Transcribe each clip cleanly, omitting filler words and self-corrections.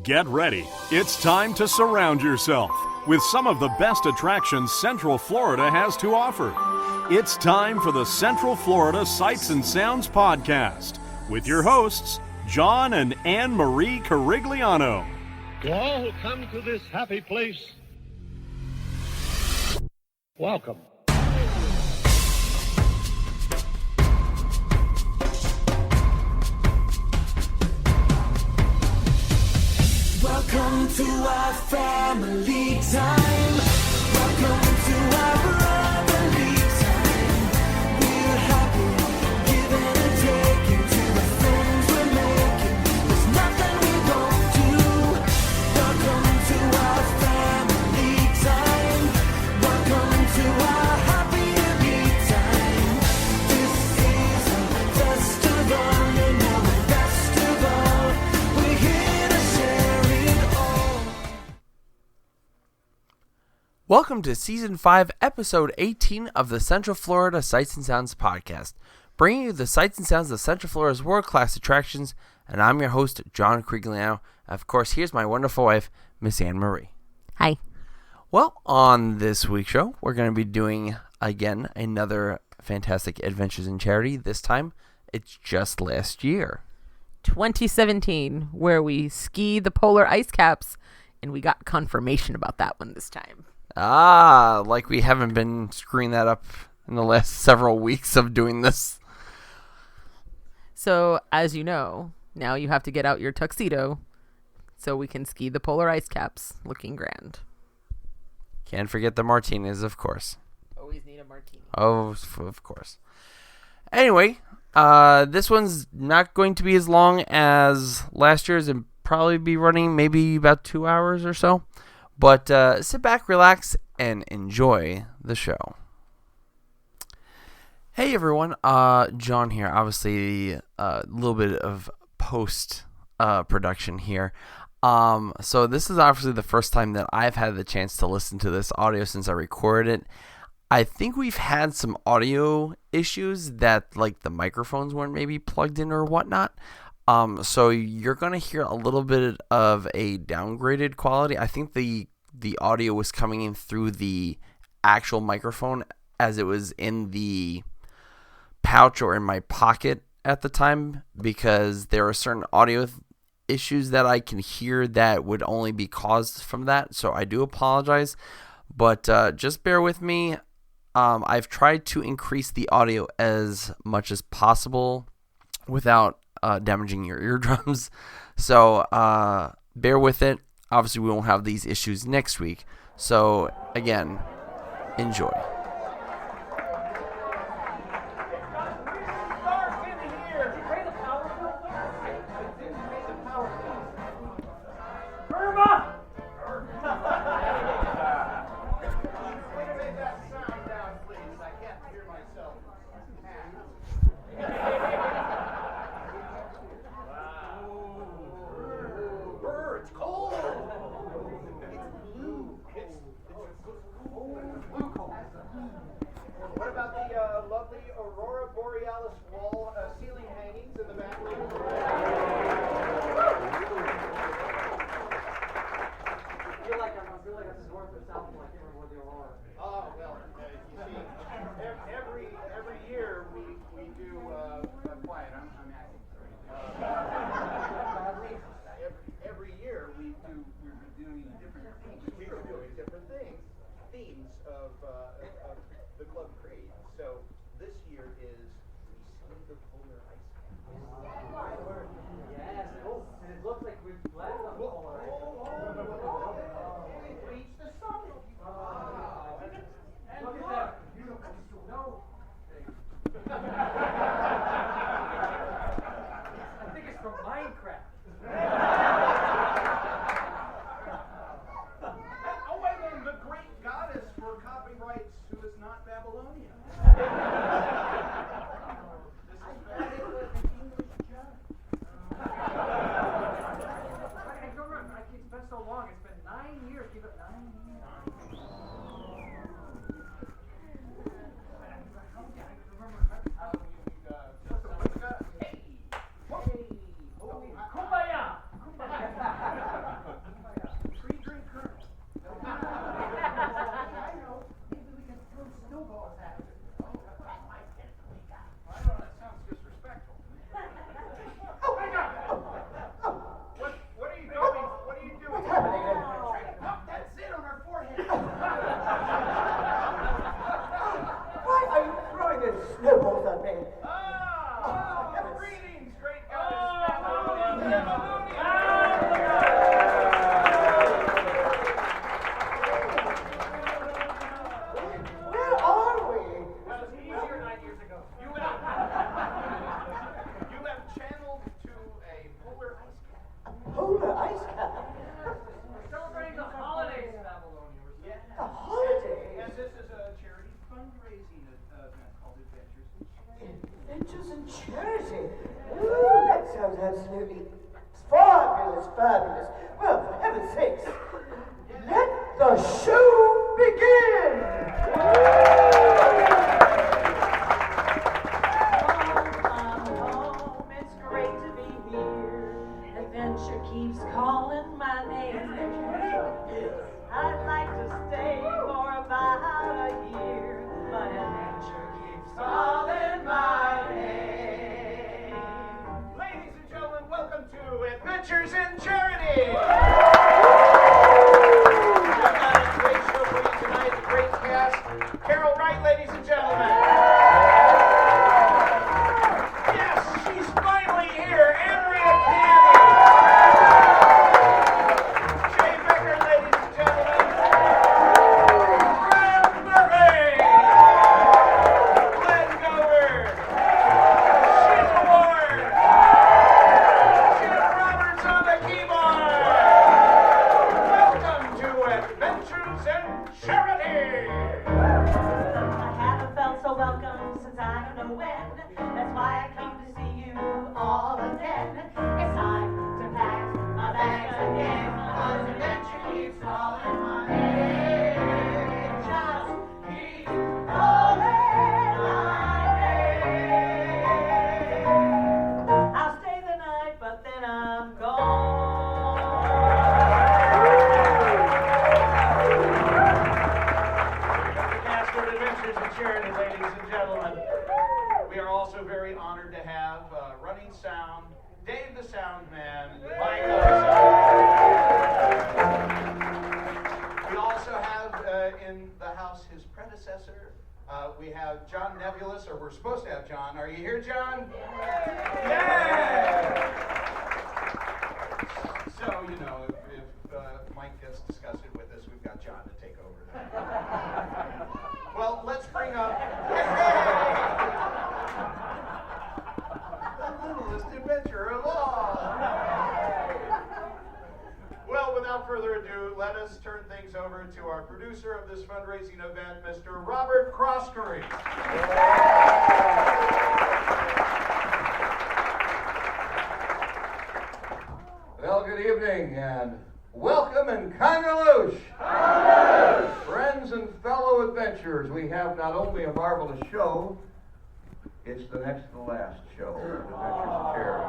Get ready. It's time to surround yourself with some of the best attractions Central Florida has to offer. It's time for the Central Florida Sights and Sounds Podcast with your hosts, John and Anne Marie Carigliano. To all who come to this happy place, welcome. Welcome to our family time. Welcome to our brotherly time. We're happy, giving and taking to the friends we're making. There's nothing we won't do. Welcome to our family time. Welcome to our happy time. This is a festival, and now the best of all. We're here to share it all. Welcome to Season 5, Episode 18 of the Central Florida Sights and Sounds Podcast, bringing you the sights and sounds of Central Florida's world-class attractions, and I'm your host, John Carigliano. Of course, here's my wonderful wife, Miss Anne Marie. Hi. Well, on this week's show, we're going to be doing, again, another fantastic Adventures in Charity. This time, it's just last year. 2017, where we ski the polar ice caps, and we got confirmation about that one this time. Ah, like we haven't been screwing that up in the last several weeks of doing this. So, as you know, now you have to get out your tuxedo so we can ski the polar ice caps looking grand. Can't forget the martinis, of course. Always need a martini. Oh, of course. Anyway, this one's not going to be as long as last year's and probably be running maybe about 2 hours or so. But sit back, relax, and enjoy the show. Hey everyone, John here. Obviously, a little bit of post production here. So this is obviously the first time that I've had the chance to listen to this audio since I recorded it. I think we've had some audio issues that like the microphones weren't maybe plugged in or whatnot. So you're going to hear a little bit of a downgraded quality. I think the audio was coming in through the actual microphone as it was in the pouch or in my pocket at the time, because there are certain audio issues that I can hear that would only be caused from that. So I do apologize, but just bear with me. I've tried to increase the audio as much as possible without damaging your eardrums. So bear with it. Obviously, we won't have these issues next week. So again, enjoy. What about the lovely Aurora Borealis wall ceiling hangings in the back room? I feel like this is north or south, and I can't remember where the Aurora. Oh well, you see, every year we do quiet. I'm acting. Every year we're doing different things. We're doing different things. Themes of the club creed. So this year is we ski the polar ice cap. Yes, and it looks like we've landed on the polar ice cap. We've reached the summit. And look at that beautiful snow thing. I think it's from Minecraft. Oh, wait, then the great goddess for copyrights who is not Babylonian. It's been so long. It's been 9 years. Give it 9 years. Hey! Kumbaya! Well, for heaven's sakes, let the show begin! Home, it's great to be here. Adventure keeps calling my name. I'd like to stay for about a year, but adventure keeps calling my name. Ladies and gentlemen, welcome to Adventures in Charity! We've got a great show for you tonight, a great cast. Carol Wright, ladies and gentlemen. Yes, she's finally here, Andrea Canny. Jay Becker, ladies and gentlemen. Graham Murray. Glenn Gobert. Sheila Ward. Jim Roberts on the keyboard. Welcome to Adventures in Charity. I haven't felt so welcome since I don't know when. That's why I came to see you all again. It's time to pack my bags again. 'Cause adventure keeps calling my name. Just keep calling my name. I'll stay the night, but then I'm gone. The cast of Adventures in Charity, ladies and gentlemen. We are also very honored to have running sound, Dave the Sound Man, Mike We also have in the house his predecessor. We have John Nebulous, or we're supposed to have John. Are you here, John? Yeah! So, you know, if Mike gets disgusted with us, we've got John to take over. Well, let's bring up the littlest adventure of all. Well, without further ado, let us turn things over to our producer of this fundraising event, Mr. Robert Croskery. Well, good evening and welcome and Congaloosh! Friends and fellow adventurers, we have not only a marvelous show, it's the next to the last show of Adventures in Charity.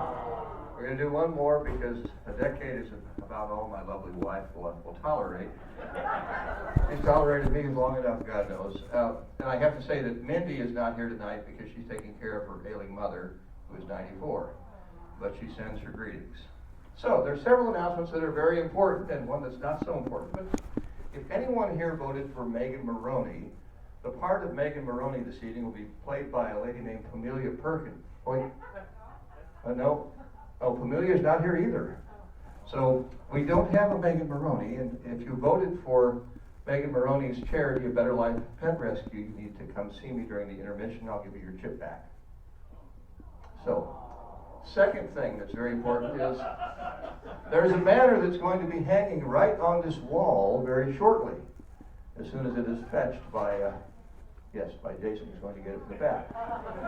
We're going to do one more because a decade is about all my lovely wife will tolerate. She's tolerated me long enough, God knows. And I have to say that Mindy is not here tonight because she's taking care of her ailing mother, who is 94. But she sends her greetings. So, there's several announcements that are very important and one that's not so important. But if anyone here voted for Megan Maroney, the part of Megan Maroney this evening will be played by a lady named Pamelia Perkins. No. Oh, Pamelia's not here either. So, we don't have a Megan Maroney, and if you voted for Megan Maroney's charity, A Better Life Pet Rescue, you need to come see me during the intermission. I'll give you your chip back. So, second thing that's very important is there's a banner that's going to be hanging right on this wall very shortly, as soon as it is fetched by Jason, who's going to get it from the back.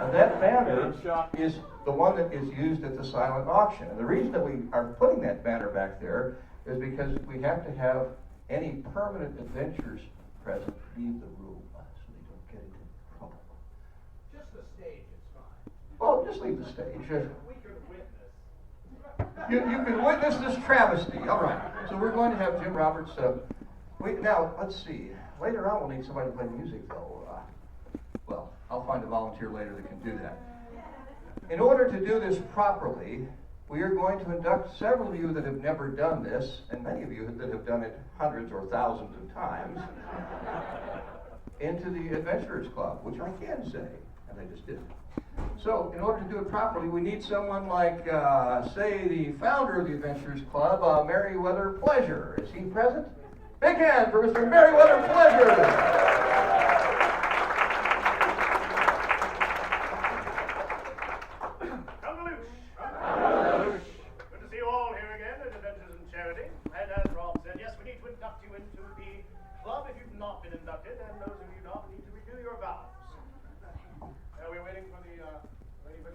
And that banner is the one that is used at the silent auction. And the reason that we are putting that banner back there is because we have to have any permanent adventurers present leave the room so they don't get into trouble. Just the stage, it's fine. Well, just leave the stage. We could witness. You can witness this travesty. All right. So we're going to have Jim Roberts. Now, let's see. Later on, we'll need somebody to play music, though. Well, I'll find a volunteer later that can do that. In order to do this properly, we are going to induct several of you that have never done this, and many of you that have done it hundreds or thousands of times, into the Adventurers Club, which I can say, and I just did. So, in order to do it properly, we need someone like, say, the founder of the Adventurers Club, Merriweather Pleasure. Is he present? Big hand for Mr. Merriweather Pleasure! Good to see you all here again at Adventures in Charity. And as Rob said, yes, we need to induct you into the club if you've not been inducted, and those of you not need to renew your vows. Are we waiting for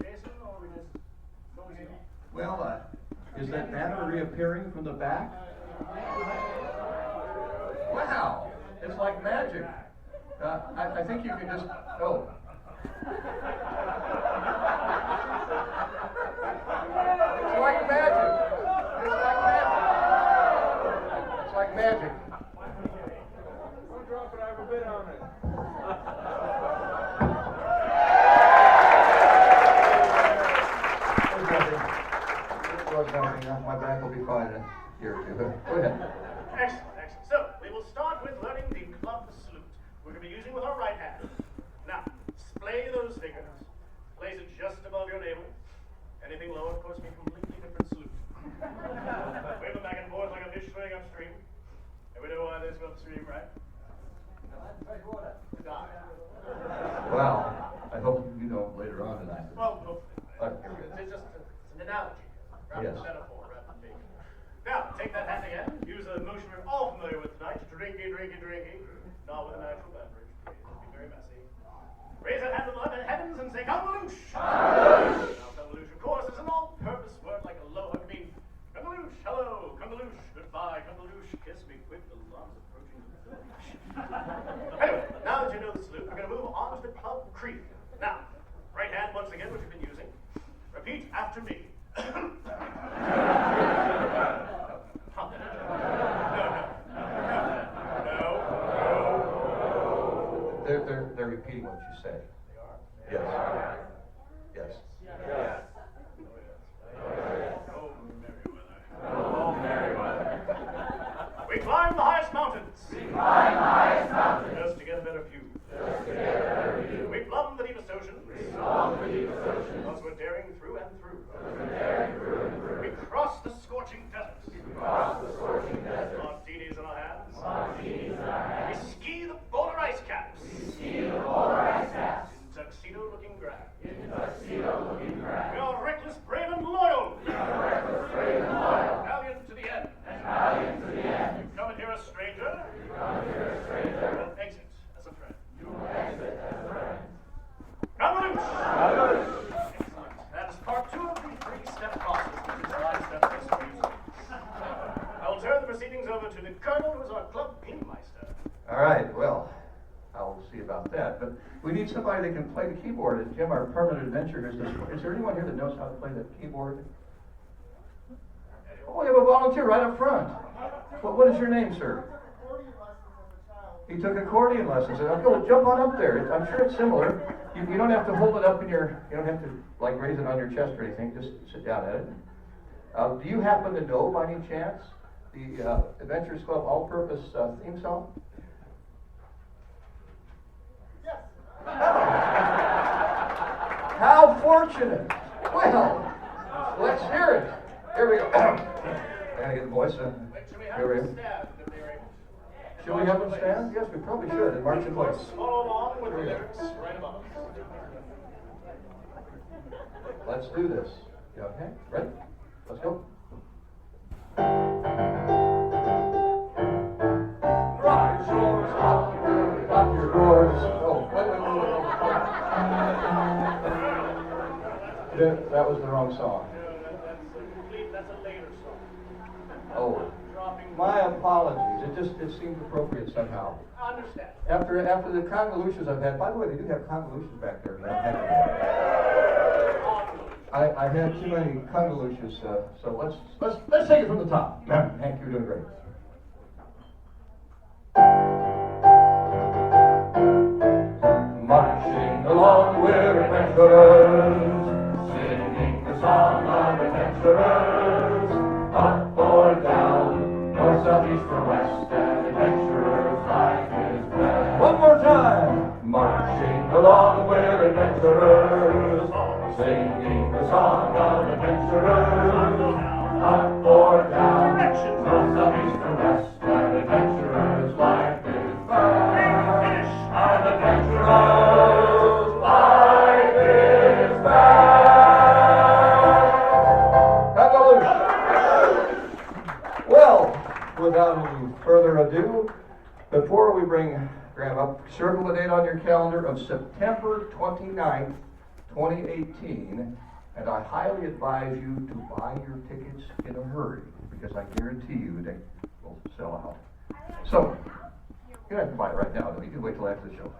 Jason, or are we just going in? Well, Is that banner reappearing from the back? Wow, it's like magic. I think you can just, oh. It's like magic. It's like magic. It's like magic. One drop and I have a bid on it. My back will be fine in a year or two. Go ahead. Excellent, excellent. So, we will start with learning the club salute. We're going to be using with our right hand. Now, splay those fingers. Place it just above your navel. Anything lower, of course, be a completely different salute. Wave them back and forth like a fish swimming upstream. And we know why they swim upstream, right? To die. Well, I hope you know later on tonight. Well, hopefully. Okay. It's an analogy. Rather Yes. than metaphor, rather than figure. Now, take that hand again. Use a motion we're all familiar with tonight. Drinky, drinky, drinky. Not with a natural beverage, please. It'd be very messy. Raise that hand to the heavens and say, Kungaloosh! Now, Kungaloosh, of course, is an all-purpose word like aloha. I mean, Kungaloosh, hello, Kungaloosh, goodbye, Kungaloosh, kiss me quick, the alarm's approaching the village. Anyway, now that you know the salute, we're going to move on to the club creed. Now, right hand once again, which you've been using. Repeat after me. They're repeating what you say. They are? Yes. Yes. Oh, Merriweather. We climb the highest mountains. Just to get a better view. We plumb the deepest oceans. Because we're daring through and through. We cross the scorching deserts. Martinis in our hands. We ski the polar ice caps. In tuxedo looking grand. We are reckless, brave, and loyal. Valiant to the end. You come in here a stranger. You'll exit as a friend. Kungaloosh! Excellent. That is part 2 of the 3-step process, which is 5 steps just for you. I will turn the proceedings over to the Colonel, who is our club pinmeister. All right, well, I'll see about that. But we need somebody that can play the keyboard. And Jim, our permanent adventurer, is there anyone here that knows how to play the keyboard? Oh, we have a volunteer right up front. What is your name, sir? He took accordion lessons. Okay, well, jump on up there. I'm sure it's similar. You don't have to hold it up in your, you don't have to like raise it on your chest or anything. Just sit down at it. Do you happen to know by any chance the Adventurers Club all-purpose theme song? Yes. How fortunate! Well, let's hear it. Here we go. I gotta get the voice. Should we have Here we them go. stand if they're able? Should we have them stand? Yes, we probably should. And march in place. Follow along with the lyrics right above us. Let's do this. You okay? Ready? Let's go. Rise yours up your doors. Oh, wait. That was the wrong song. That's a later song. Oh, Dropping. my apologies. It seemed appropriate somehow. I understand. After the convolutions I've had. By the way, they do have convolutions back there. I had too many convolutions, so let's take it from the top. Hank, you're doing great. Marching along, we're adventurers, singing the song of adventurers. Up or down, north, south, east, or west, an adventurer's life is best. One more time. Marching along, we're adventurers, singing the song of adventurers. Up or down, north, south, east, or west, an adventurer's life is best. An adventurer's life is best. Hallelujah. Well, without any further ado, before we bring Graham up, circle the date on your calendar of September 29th, 2018 And I highly advise you to buy your tickets in a hurry, because I guarantee you they will sell out. So, you don't have to buy it right now, though. You can wait till after the show.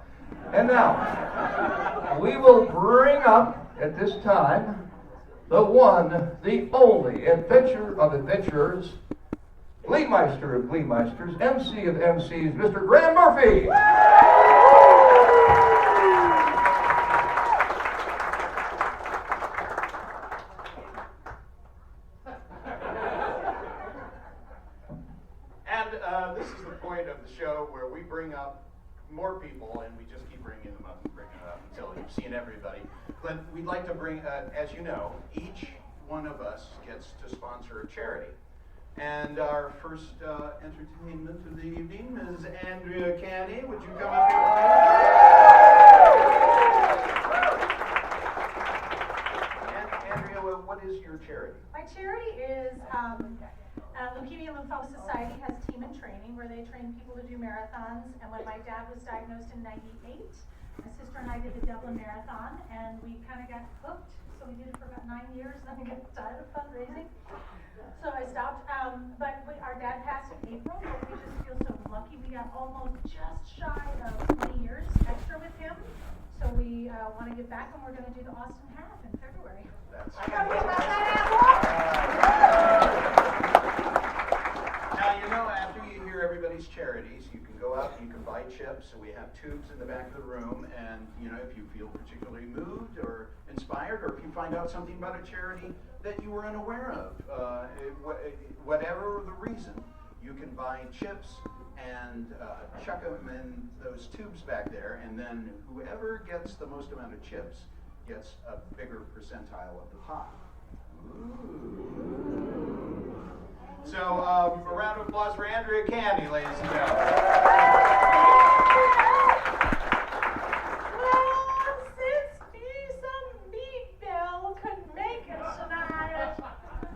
And now, we will bring up at this time the one, the only adventurer of adventurers, Gleemeister of Gleemeisters, MC of MCs, Mr. Graham Murphy. And this is the point of the show where we bring up more people, and we just keep bringing them up and bringing them up until you've seen everybody. But we'd like to bring, as you know, each one of us gets to sponsor a charity. And our first entertainment of the evening is Andrea Canny. Would you come up here, please? Andrea, what is your charity? My charity is Leukemia Lymphoma Society has Team in Training, where they train people to do marathons. And when my dad was diagnosed in '98, my sister and I did the Dublin Marathon, and we kind of got hooked. So we did it for about 9 years, then we got tired of fundraising. So I stopped, but our dad passed in April, but we just feel so lucky. We got almost just shy of 20 years extra with him. So we want to give back, and we're going to do the Austin Half in February. That's I gotta get my ass. Now, you know, after you hear everybody's charities, you can go out and you can buy chips. So we have tubes in the back of the room, and you know, if you feel particularly moved or inspired, or if you find out something about a charity that you were unaware of, whatever the reason, you can buy chips and chuck them in those tubes back there, and then whoever gets the most amount of chips gets a bigger percentile of the pie. Ooh. So, a round of applause for Andrea Canny, ladies and gentlemen. Well, since some meatbell couldn't make it tonight,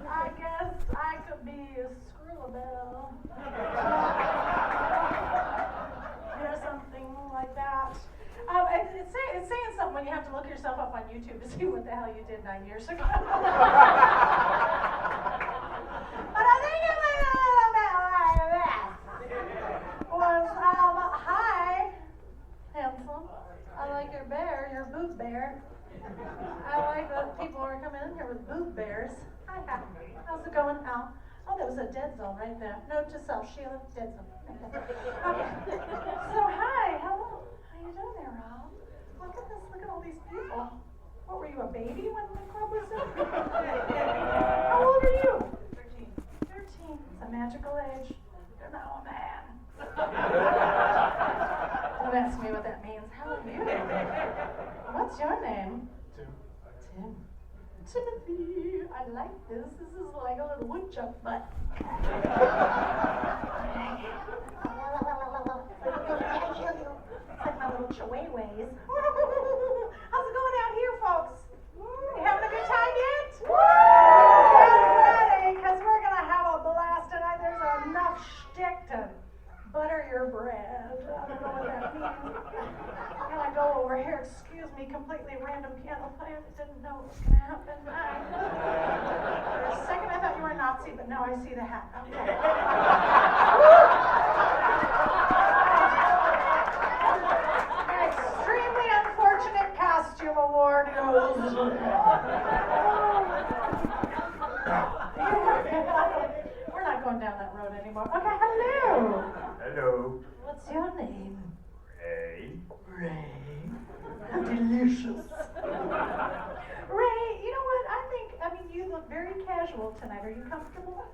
I guess I could be a Skrillabell. Or something like that. It's saying something when you have to look yourself up on YouTube to see what the hell you did 9 years ago. But I think it went a little bit like that. Hi, handsome. I like your bear, your boob bear. I like that people are coming in here with boob bears. Hi, how's it going, Al? Oh, that was a dead zone right there. Note to self, Sheila, dead zone. Okay. So, hi, hello. How you doing there, Rob? Look at this, look at all these people. What, were you a baby when the club was in? How old are you? 13. 13. It's a magical age. You're now a man. Don't ask me what that means. How are you? What's your name? Tim. Timothy. I like this. This is like a little woodchuck butt. It's like my little chihuahuas. How's it going out here, folks? You having a good time yet? Get ready, because we're going to have a blast tonight. There's enough shtick to butter your bread. I don't know what that means. I'm going to go over here. Excuse me, completely random piano player that didn't know what was going to happen. For a second, I thought you were a Nazi, but now I see the hat. Okay. Extremely unfortunate costume award goes. We're not going down that road anymore. Okay, hello. Hello. What's your name? Ray. Ray. How delicious. Ray, you know what? I mean, you look very casual tonight. Are you comfortable?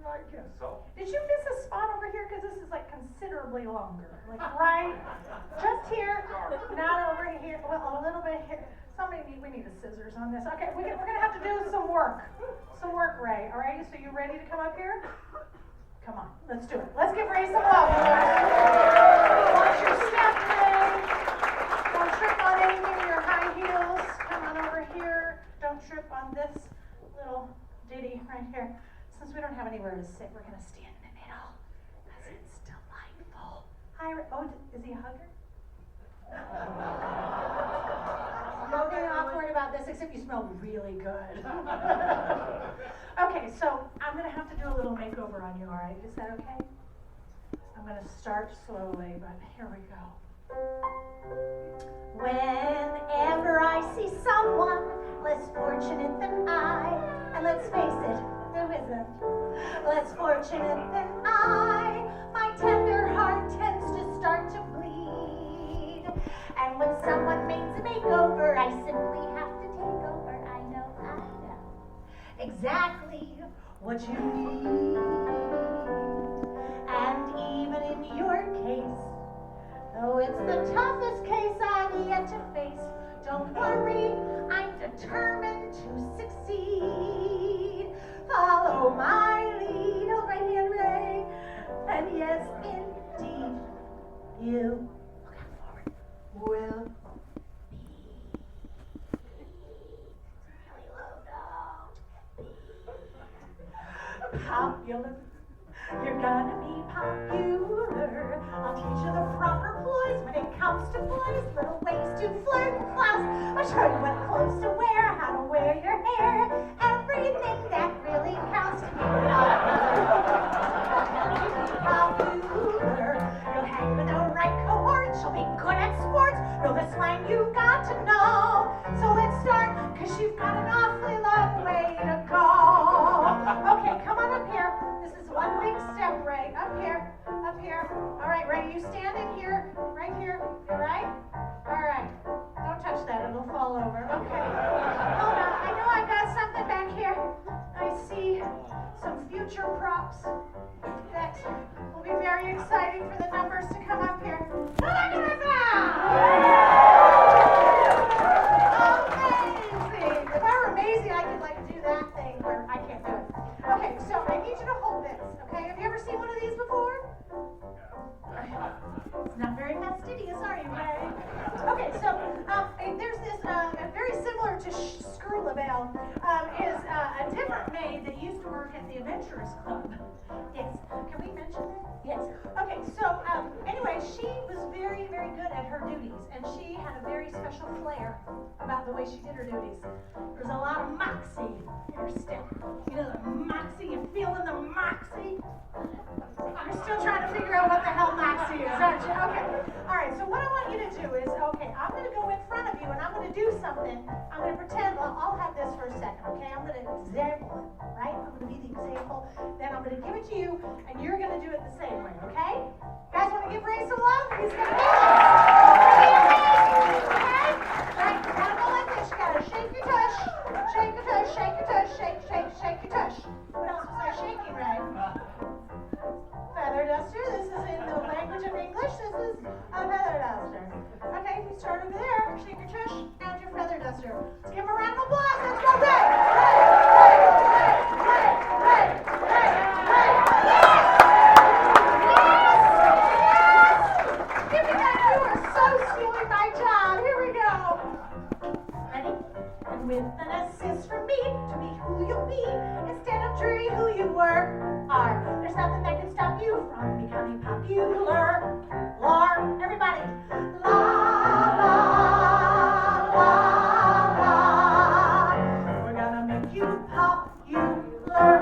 I guess so. Did you miss a spot over here? Because this is like considerably longer. Like right, just here, not over here. Well, a little bit here. We need a scissors on this. Okay, we're gonna have to do some work. Some work, Ray. All right, so you ready to come up here? Come on, let's do it. Let's give Ray some love. Watch your step, Ray. Don't trip on anything in your high heels. Come on over here. Don't trip on this little ditty right here. Since we don't have anywhere to sit, we're going to stand in the middle. Because it's delightful. Hi, Ray. Oh, is he a hugger? nothing awkward about this except you smell really good. Okay, so I'm gonna have to do a little makeover on you, all right? Is that okay? I'm gonna start slowly, but here we go. Whenever I see someone less fortunate than I, and let's face it, who isn't less fortunate than I, my tender heart tends to start to bleed. And when someone needs a makeover, I simply have to take over. I know exactly what you need. And even in your case, though it's the toughest case I've yet to face, don't worry, I'm determined to succeed. Follow my lead, hold my hand, Ray. And yes, indeed, you will be popular. You're gonna be popular. I'll teach you the proper ploys when it comes to boys, little ways to flirt and floss. I'll show you what clothes to wear, how to wear your hair, everything that really counts to be popular. You'll hang with the right cohorts, you'll be good at sports, know the slang you've got to know. So let's start, cause you've got an awfully long way to go. Okay, come on up here. This is one big step, Ray. Up here, up here. All right, Ray, you stand in here, right here. You right? All right. Don't touch that, it'll fall over. Okay. Hold on, I know I got something back here. I see some future props that will be very exciting for the numbers to come up here. Look at that! Amazing! If I were amazing, I could do that thing where I can't do it. Okay, so I need you to hold this, okay? Have you ever seen one of these before? It's not very fastidious, are you, Ray? Okay, so there's this, very similar to Screwlabelle, is a different maid that used to work at the Adventurers Club. Yes. Can we mention that? Yes. Okay, so anyway, she was very, very good at her duties, and she had a very special flair about the way she did her duties. There's a lot of moxie in her step. You know, the moxie, you feeling the moxie? You're still trying to figure out what the hell moxie is, aren't you? Okay. All right, so what I want you to do is, okay, I'm going to go in front of you, and I'm going to do something. I'm going to pretend, I'll have this for a second, okay? I'm going to example it, right? I'm going to be the example. Then I'm going to give it to you, and you're going to do it the same way, okay? Guys want to give Ray some love? He's going to do it. Okay? Right, you got to go like this. You got to shake your tush. Shake your tush, shake your tush, shake, shake, shake your tush. What else was I shaking, Ray? Feather duster. This is in the language of English. This is a feather duster. Okay, you start over there. Shake your tush and your feather duster. Let's give him a round of applause. Let's go, Ray! Ray! Give me that. You are so stealing my job. Here we go. Ready? And with an assist from me to be who you'll be instead of truly who you were, are. There's nothing that can stop you from becoming popular. Lar, everybody. La, la, la, la. We're gonna make you popular.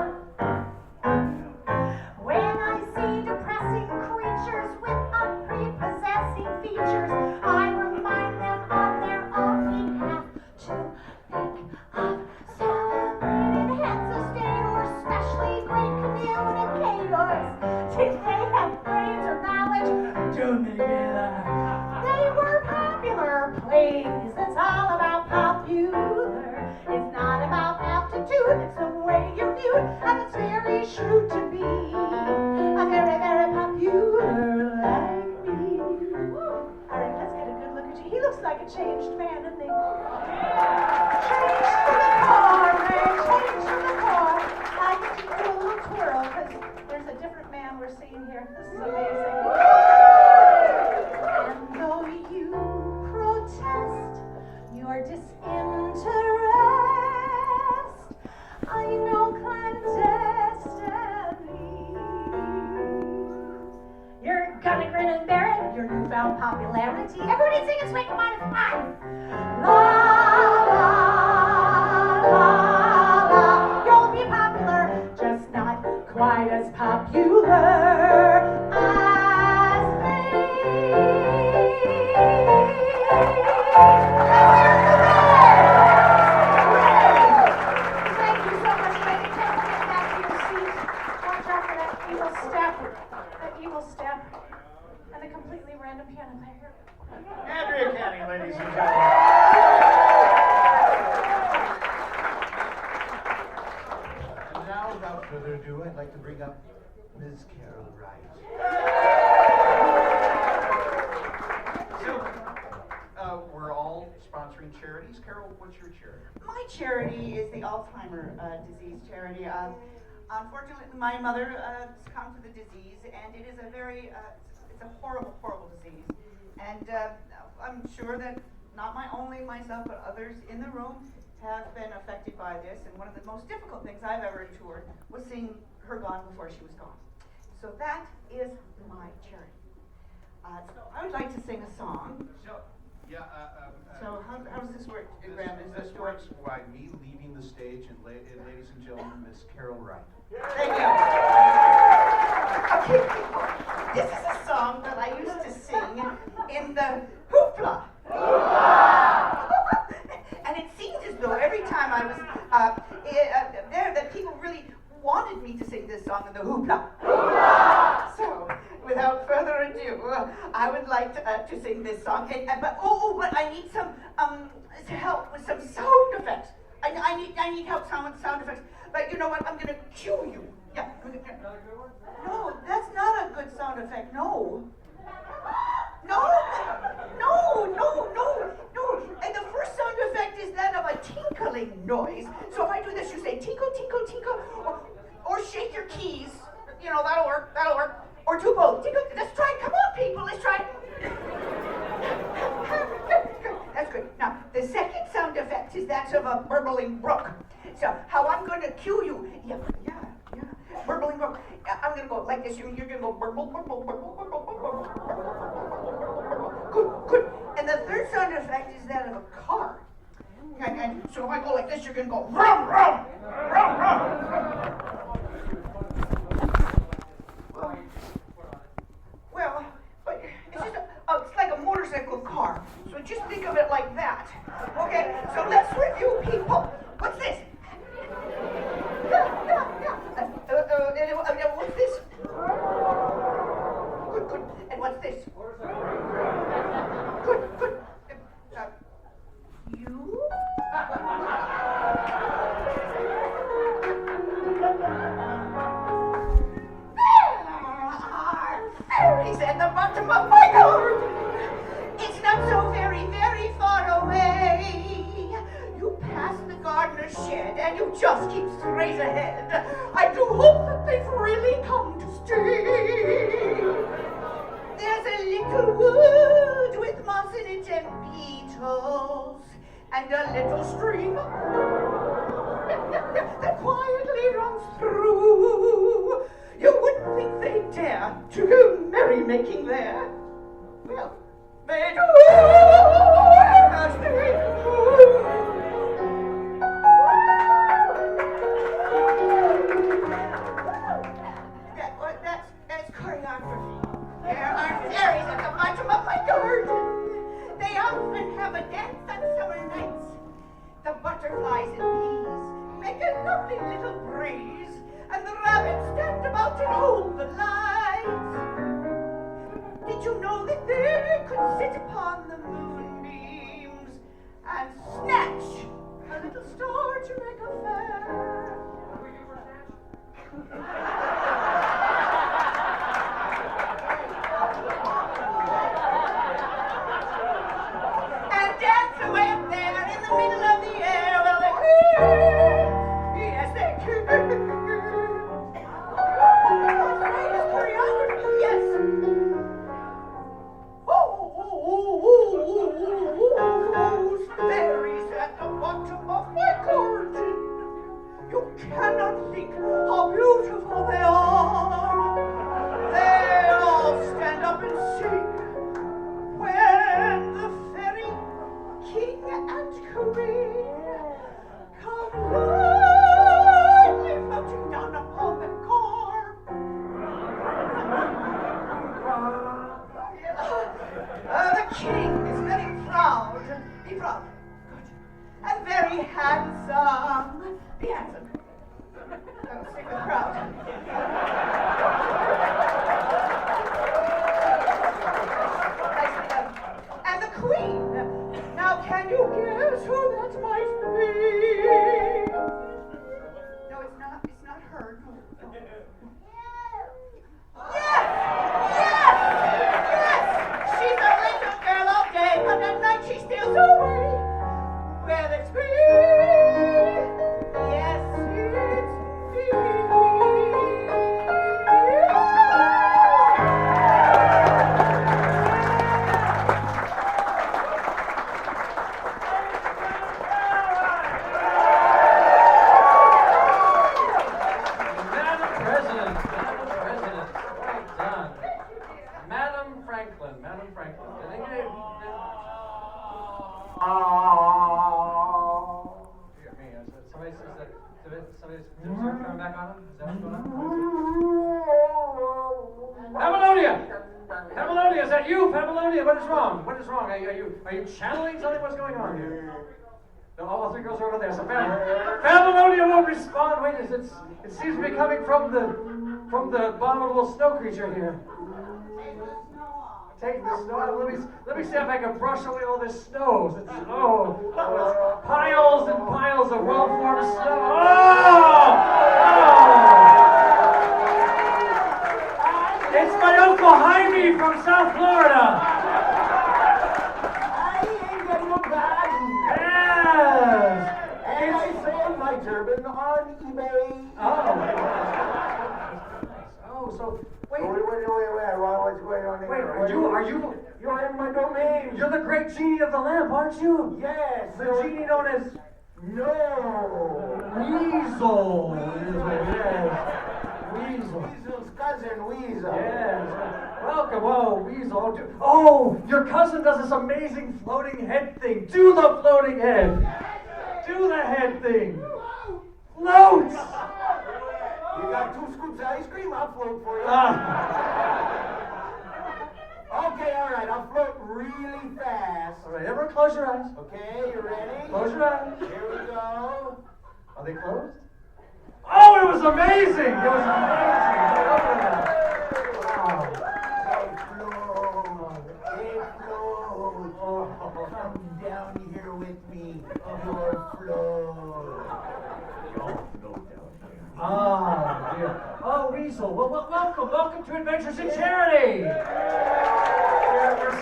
When I see depressing creatures with unprepossessing features, I remind them on their own behalf to think of celebrated heads of state or especially great communicators. Did they have brains or knowledge? Don't make me laugh. They were popular, please. It's all about popular. It's not about aptitude, it's the way you're viewed, and it's very shrewd to be a very, very popular like me. All right, let's get a good look at you. He looks like a changed man, doesn't he? Changed to the core, Ray. Changed to the core. I get you to do a little twirl, because there's a different man we're seeing here. This is amazing. And though you protest your disinterest, I know clandestinely you're gonna grin and bear it, your newfound popularity. Everybody sing and swing, come on, it's fine. La popular Thank you so much, lady. Get back to your seat. Watch out for that evil step. That evil step. And the completely random piano player. Andrea Canning, ladies and gentlemen. And now, without further ado, I'd like to bring up Ms. Carol Wright. So, we're all sponsoring charities. Carol, what's your charity? My charity is the Alzheimer disease charity. Unfortunately, my mother succumbed to the disease, and it is a very, it's a horrible, horrible disease. And I'm sure that not only myself, but others in the room have been affected by this. And one of the most difficult things I've ever endured was seeing her gone before she was gone. So that is my charity. So I would like to sing a song. Yeah, So how does this work, Graham? Is this this works by me leaving the stage, and ladies and gentlemen, Miss Carol Wright. Thank you. Okay, people, this is a song that I used to sing in the hoopla. And it seemed as though every time I was there that people really wanted me to sing this song in the hoopla. So, without further ado, I would like to sing this song. But I need some help with some sound effects. I need help with sound effects. But you know what? I'm gonna cue you. Yeah. No, that's not a good sound effect. No. And the first sound effect is that of a tinkling noise. So if I do this, you say tinkle, tinkle, tinkle, or shake your keys. You know, that'll work. Or do both. Tinkle. Let's try it. Come on, people. Let's try it. That's good. Now, the second sound effect is that of a burbling brook. So how I'm going to cue you. Yeah. Burbling brook. I'm going to go like this. You're going to go burble, burble, burble, burble, burble. Good. And the third sound effect is that of a car. And so if I go like this, you're going to go rum, rum, rum, rum. Well, but it's just it's like a motorcycle car. So just think of it like that. Okay, so let's review, people. What's this? What's this? Good. And what's this? Good. You? Fairies at the bottom of my garden. It's not so very, very far away. You pass the gardener's shed and you just keep straight ahead. I do hope that they've really come to stay. There's a little wood with moss in it and beetles, and a little stream that quietly runs through. You wouldn't think they'd dare to go merrymaking there. Well, they do, as they do. That's choreography. There are fairies at the bottom of my garden. They often have a dance on summer nights. The butterflies and bees make a lovely little breeze, and the rabbits stand about and hold the lights. Did you know that they could sit upon the moonbeams and snatch a little star to make a fair? And dance away up there in the middle of the air. Well, they can. Yes, they can. That's right, it's choreography, yes. Those fairies at the bottom of my garden. You cannot think how beautiful they that you, Babylonia? What is wrong? What is wrong? Are you channeling something? What's going on here? No, all three girls are over there. So Babylonia won't respond. Wait, it seems to be coming from the abominable snow creature here. Take the snow off. Let me see if I can brush away all this snow. It's piles and piles of well-formed snow. It's my Uncle Jaime from South Florida. I ain't got no bad. Yes. And I sold my turban on eBay. Oh, so wait. Wait, Ron, what's going on here? Wait, are you? You're in my domain. You're the great genie of the lamp, aren't you? Yes. The genie known as No. Weasel. Yes. Weasel. Weasel's cousin, Weasel. Yes. Welcome, Weasel. Oh, your cousin does this amazing floating head thing. Do the floating head. Do the head thing. Floats. You got 2 scoops of ice cream? I'll float for you. Okay, all right. I'll float really fast. All right, everyone close your eyes. Okay, you ready? Close your eyes. Here we go. Are they closed? Oh, it was amazing! It was amazing! Open that. Wow. Hey, Flo. Come down here with me. Your Flo. Ah, dear. Oh, Weasel. Well, welcome to Adventures in Charity. We're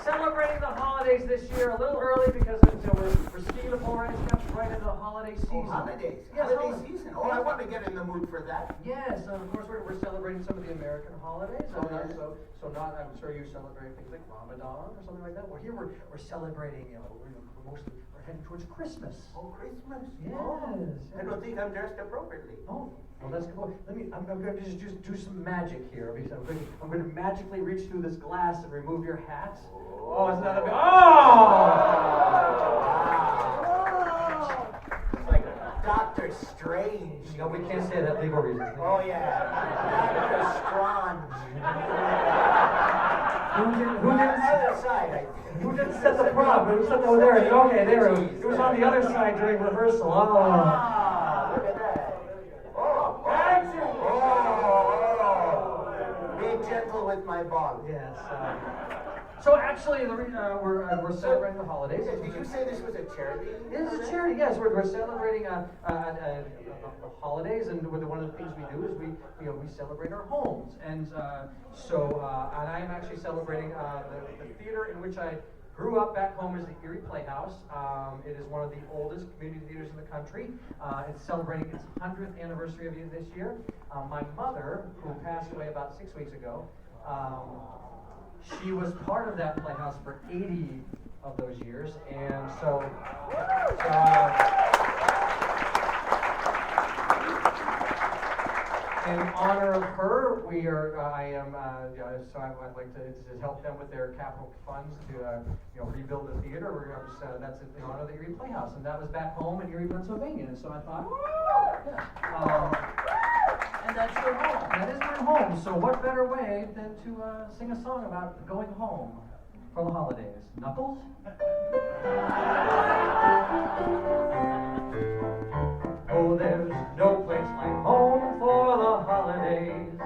celebrating the holidays this year a little early because we're skiing the polar ice caps right into the holiday season. Holidays. Yes, Holiday season. Oh, I want to get in the mood for that. Yes, and of course we're celebrating some of the American holidays. I'm sure you celebrate things like Ramadan or something like that. Well, here we're celebrating. We're heading towards Christmas. Oh, Christmas. Yes. Oh, I don't think I'm dressed appropriately. Oh, well, that's good. I'm going to just do some magic here. I'm going to magically reach through this glass and remove your hat. Oh, it's not a big. It's like Dr. Strange. No, we can't say that legal reason. Oh, yeah. Dr. Strange. Who didn't set the prop? It was sitting over there. Okay, there it was. It was on the other side during rehearsal. Ah, look at that. Be gentle with my ball. Yes. So actually, we're celebrating the holidays. Did you say this was a charity? It is a charity. Yes, we're celebrating the holidays, and one of the things we do is we celebrate our homes, and and I am actually celebrating the theater in which I grew up back home is the Erie Playhouse. It is one of the oldest community theaters in the country. It's celebrating its 100th anniversary this year. My mother, who passed away about 6 weeks ago, she was part of that playhouse for 80 of those years, and in honor of her, I'd like to help them with their capital funds to rebuild the theater. That's in honor of the Erie Playhouse, and that was back home in Erie, Pennsylvania. And so I thought, and that's your home. That is my home. So what better way than to sing a song about going home for the holidays? Knuckles? Oh, there's no place like home for the holidays,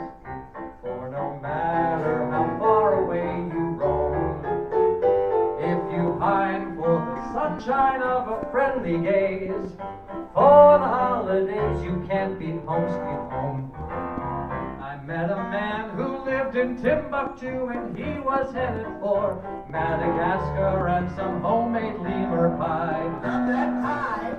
for no matter how far away you roam, if you pine for the sunshine of a friendly gaze, for the holidays you can't beat home sweet home. I met a man who lived in Timbuktu, and he was headed for Madagascar and some homemade lemur pie.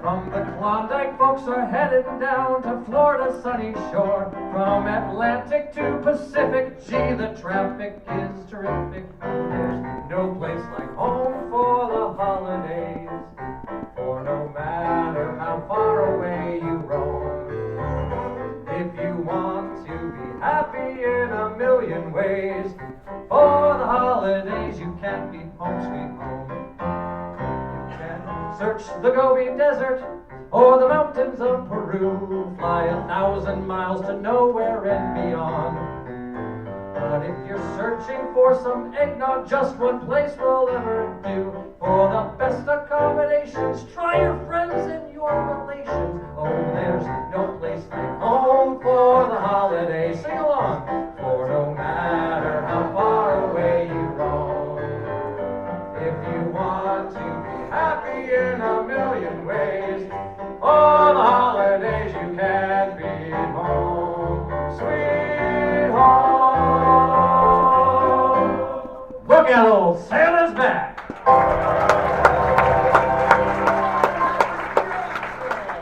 From the Klondike, folks are headed down to Florida's sunny shore. From Atlantic to Pacific, gee, the traffic is terrific. There's no place like home for the holidays, for no matter how far away you roam. If you want to be happy in a million ways, for the holidays you can't beat home sweet home. You can search the Gobi Desert or the mountains of Peru, fly 1,000 miles to nowhere and beyond. But But if you're searching for some eggnog, just one place will ever do. For the best accommodations, try your friends and your relations. Oh, there's no place like home for the holidays. Sing along. For no matter how far away you roam, if you want to be happy in a million ways, for the holidays you can be home, sweet home. Look at old Santa's back.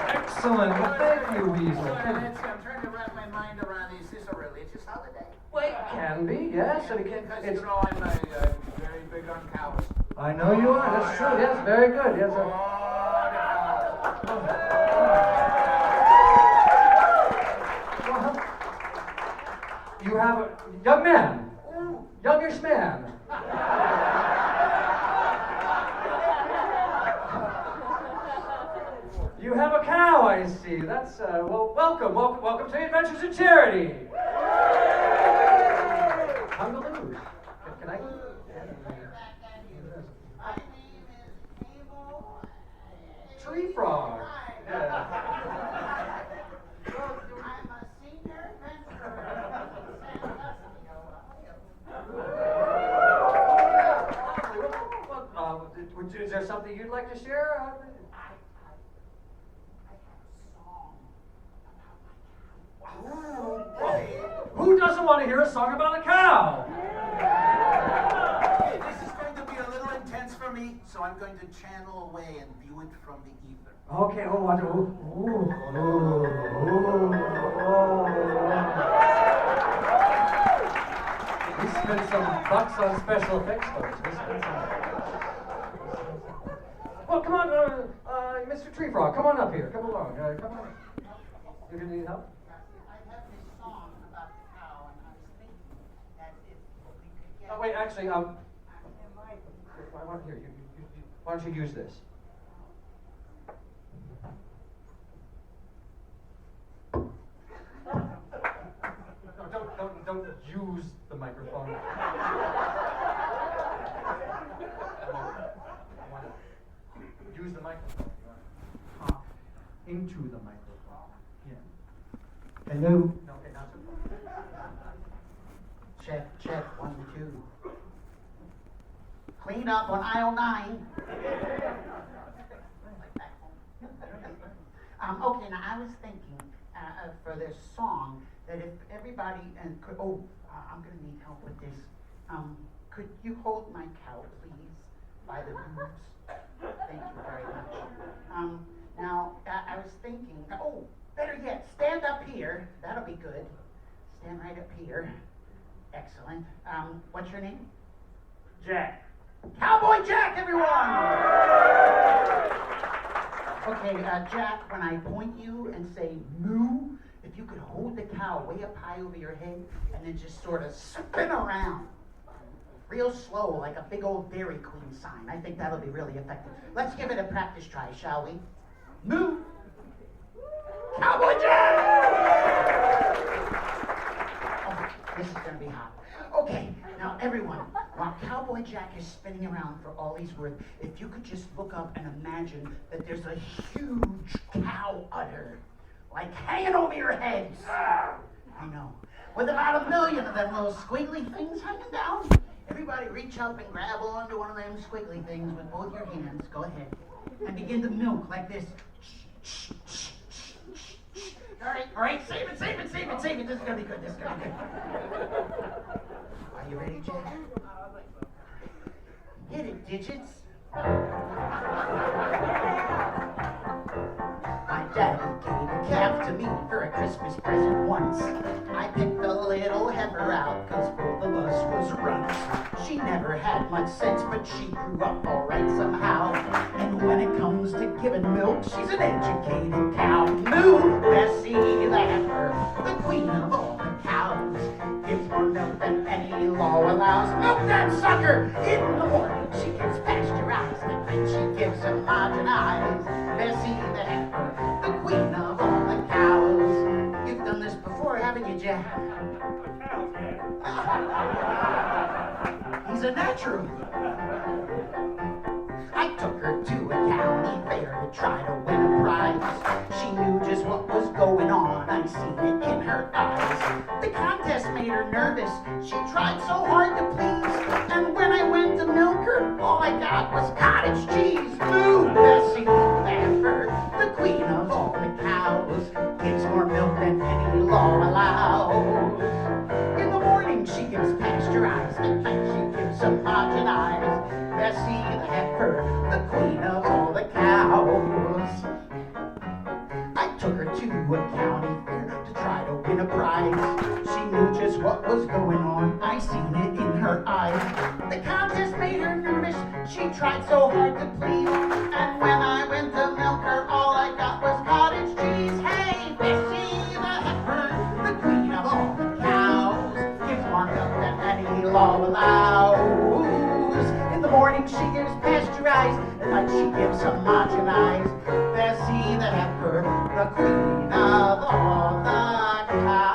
Excellent. Well, thank you, Weasel. I'm trying to wrap my mind around this. Is this a religious holiday? Well, it can be, yes. And again, Because, it's, you know, I'm very big on cows. I know you are. That's true. Yes, very good. Yes, sir. Well, you have a young man, youngish man. You have a cow, I see. That's well. Welcome to Adventures in Charity. Hungaloo. Can I? Tree frog. Yeah. Is there something you'd like to share? Who doesn't want to hear a song about a cow? This is going to be a little intense for me, so I'm going to channel away and view it from the ether. Okay, We spent some bucks on special effects, folks. Well, come on, Mr. Tree Frog, come on up here. Come along. Come on. You're gonna need help? Oh, wait, actually, why don't you use this? No, don't use the microphone. Use the microphone. Talk into the microphone. Yeah. Hello. No, okay, not so. Check, 1, 2. Clean up on aisle 9. Okay, now I was thinking for this song that if everybody could, I'm gonna need help with this. Could you hold my cow, please, by the boobs? Thank you very much. Now I was thinking. Better yet, stand up here. That'll be good. Stand right up here. Excellent. What's your name? Jack. Cowboy Jack, everyone! Okay, Jack, when I point you and say moo, if you could hold the cow way up high over your head and then just sort of spin around. Real slow, like a big old Dairy Queen sign. I think that'll be really effective. Let's give it a practice try, shall we? Moo! Cowboy Jack! Oh, this is gonna be hot. Okay, now everyone, while Cowboy Jack is spinning around for all he's worth, if you could just look up and imagine that there's a huge cow udder, like hanging over your heads. I know. With about 1 million of them little squiggly things hanging down. Everybody reach up and grab onto one of them squiggly things with both your hands. Go ahead. And begin to milk like this. All right, save it. This is gonna be good, Are you ready, Jack? Hit it, digits. My daddy gave a calf to me for a Christmas present once. I picked the little heifer out, cause both of us was runts. She never had much sense, but she grew up alright somehow. And when it comes to giving milk, she's an educated cow. Moo, Bessie the heifer, the queen of all the cows. Gives more milk than any law allows. Milk that sucker in the morning. She gets pasteurized, and then she gives homogenized. Bessie the heifer, the queen of all the cows. You've done this before, haven't you, Jack? She's a natural. I took her to a county fair to try to win a prize. She knew just what was going on, I seen it in her eyes. The contest made her nervous, she tried so hard to please. And when I went to milk her, all I got was cottage cheese. Moo, Bessie the heifer, the queen of all the cows, gives more milk than any law allows. In the morning she gives pasteurized, at night she gives homogenized. Bessie the heifer, the queen of all the cows. I took her to a county fair to try to win a prize. She knew just what was going on, I seen it in her eyes. The contest made her nervous, she tried so hard to please. And when I went to milk her, all I got was cottage cheese. Hey, Bessie the heifer, the queen of all the cows, gives more milk than any law allows. In the morning she gives pasteurized, at night she gives homogenized. Bessie the heifer, the queen of all the cows.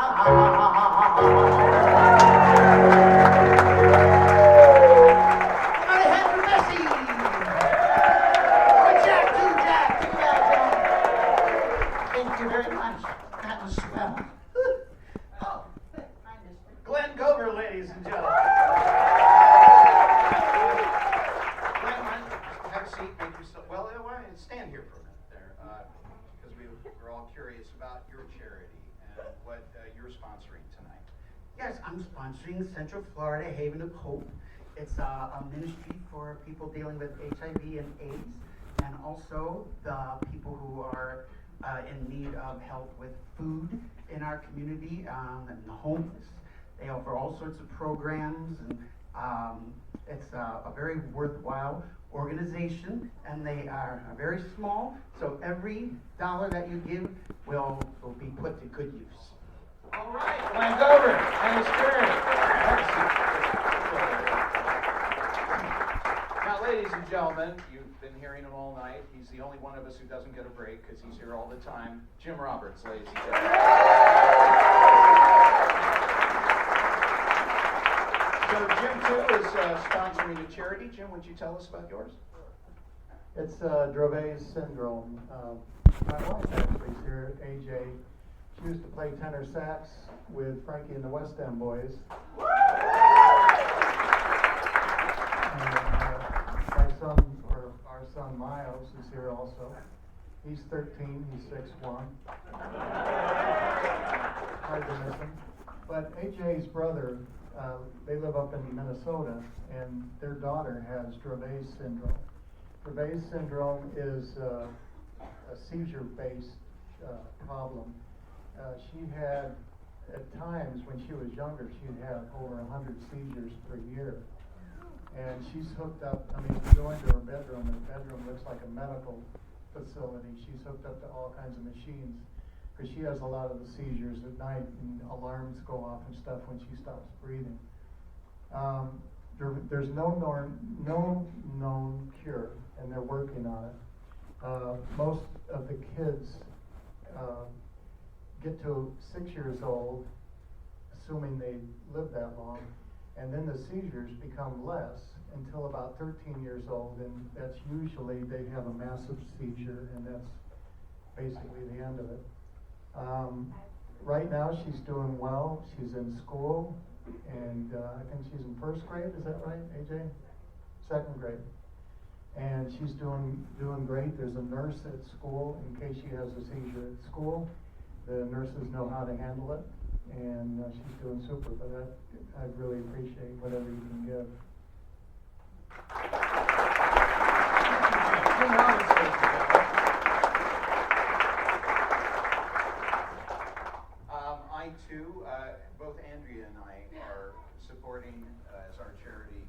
Right ahead for Bessie. Oh, Jack, too, Jack. Take it out, Jack. Thank you very much. That was swell. Oh, hi, mister. Glenn Gover, ladies and gentlemen. Have a seat, make yourself, well, why don't you stand here for a minute there, because we're all curious about your charity and what you're sponsoring tonight. Yes, I'm sponsoring Central Florida Haven of Hope. It's a ministry for people dealing with HIV and AIDS, and also the people who are in need of help with food in our community, and the homeless. They offer all sorts of programs, and it's a very worthwhile organization, and they are very small, so every dollar that you give will be put to good use. All right, Glenn Gover and his charity. Now, ladies and gentlemen, you've been hearing him all night. He's the only one of us who doesn't get a break because he's here all the time. Jim Roberts, ladies and gentlemen. So Jim, too, is sponsoring a charity. Jim, would you tell us about yours? It's Dravet syndrome. My wife actually is here, AJ. She used to play tenor sax with Frankie and the West End Boys. And, our son Miles is here also. He's 13, he's 6'1". Hard to miss him. But AJ's brother, they live up in Minnesota, and their daughter has Dravet syndrome. Dravet syndrome is a seizure-based problem. She had, at times when she was younger, she'd have over 100 seizures per year. And she's hooked up, I mean, if you go into her bedroom, looks like a medical facility. She's hooked up to all kinds of machines, because she has a lot of the seizures at night, and alarms go off and stuff when she stops breathing. There's no known cure, and they're working on it. Most of the kids get to 6 years old, assuming they live that long, and then the seizures become less until about 13 years old, and that's usually they have a massive seizure, and that's basically the end of it. Right now she's doing well. She's in school, and I think she's in first grade. Is that right, AJ? Second grade. And she's doing great. There's a nurse at school in case she has a seizure at school. The nurses know how to handle it, and she's doing super. But I'd really appreciate whatever you can give. I too, both Andrea and I are supporting as our charity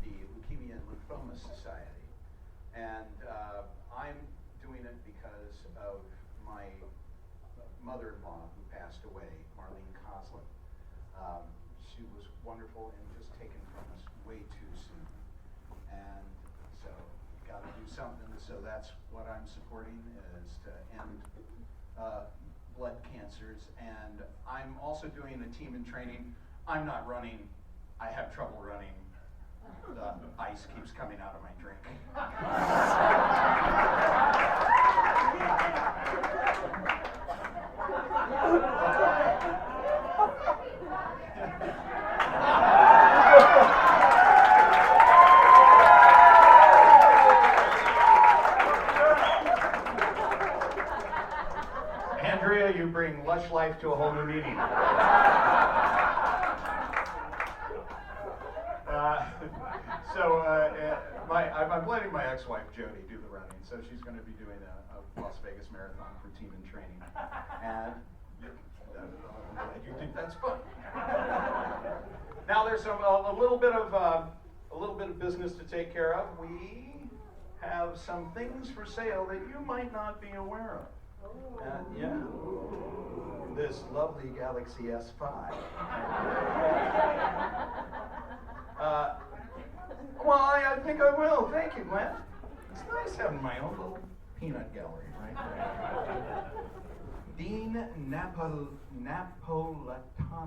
the Leukemia and Lymphoma Society, and I'm doing it because of my mother-in-law who passed away, Marlene Coslin. She was wonderful and just taken from us way too soon, and so got to do something. So that's what I'm supporting, is to end blood cancers. And I'm also doing a team in training. I'm not running. I have trouble running. The ice keeps coming out of my drink. Andrea, you bring lush life to a whole new meeting. I'm letting my ex-wife Jody do the running, so she's going to be doing a Las Vegas Marathon for team and training. And I'm glad you think that's fun. Now there's a little bit of business to take care of. We have some things for sale that you might not be aware of. Yeah. This lovely Galaxy S5. Well, I think I will. Thank you, Glenn. It's nice having my own little peanut gallery, right there. Dean Napolitano. How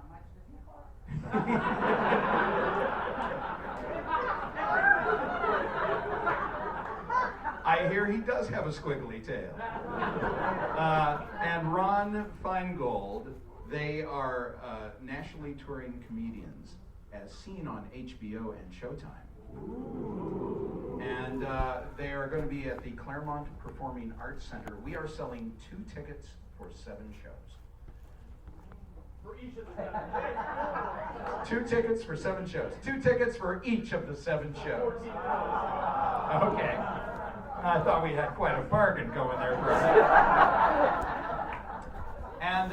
much does he cost? I hear he does have a squiggly tail. And Ron Feingold, they are nationally touring comedians, as seen on HBO and Showtime. And they are going to be at the Claremont Performing Arts Center. We are selling 2 tickets for 7 shows. For each of the 2 7 tickets for 7 shows. 2 tickets for each of the 7 shows. Okay. I thought we had quite a bargain going there for a minute. And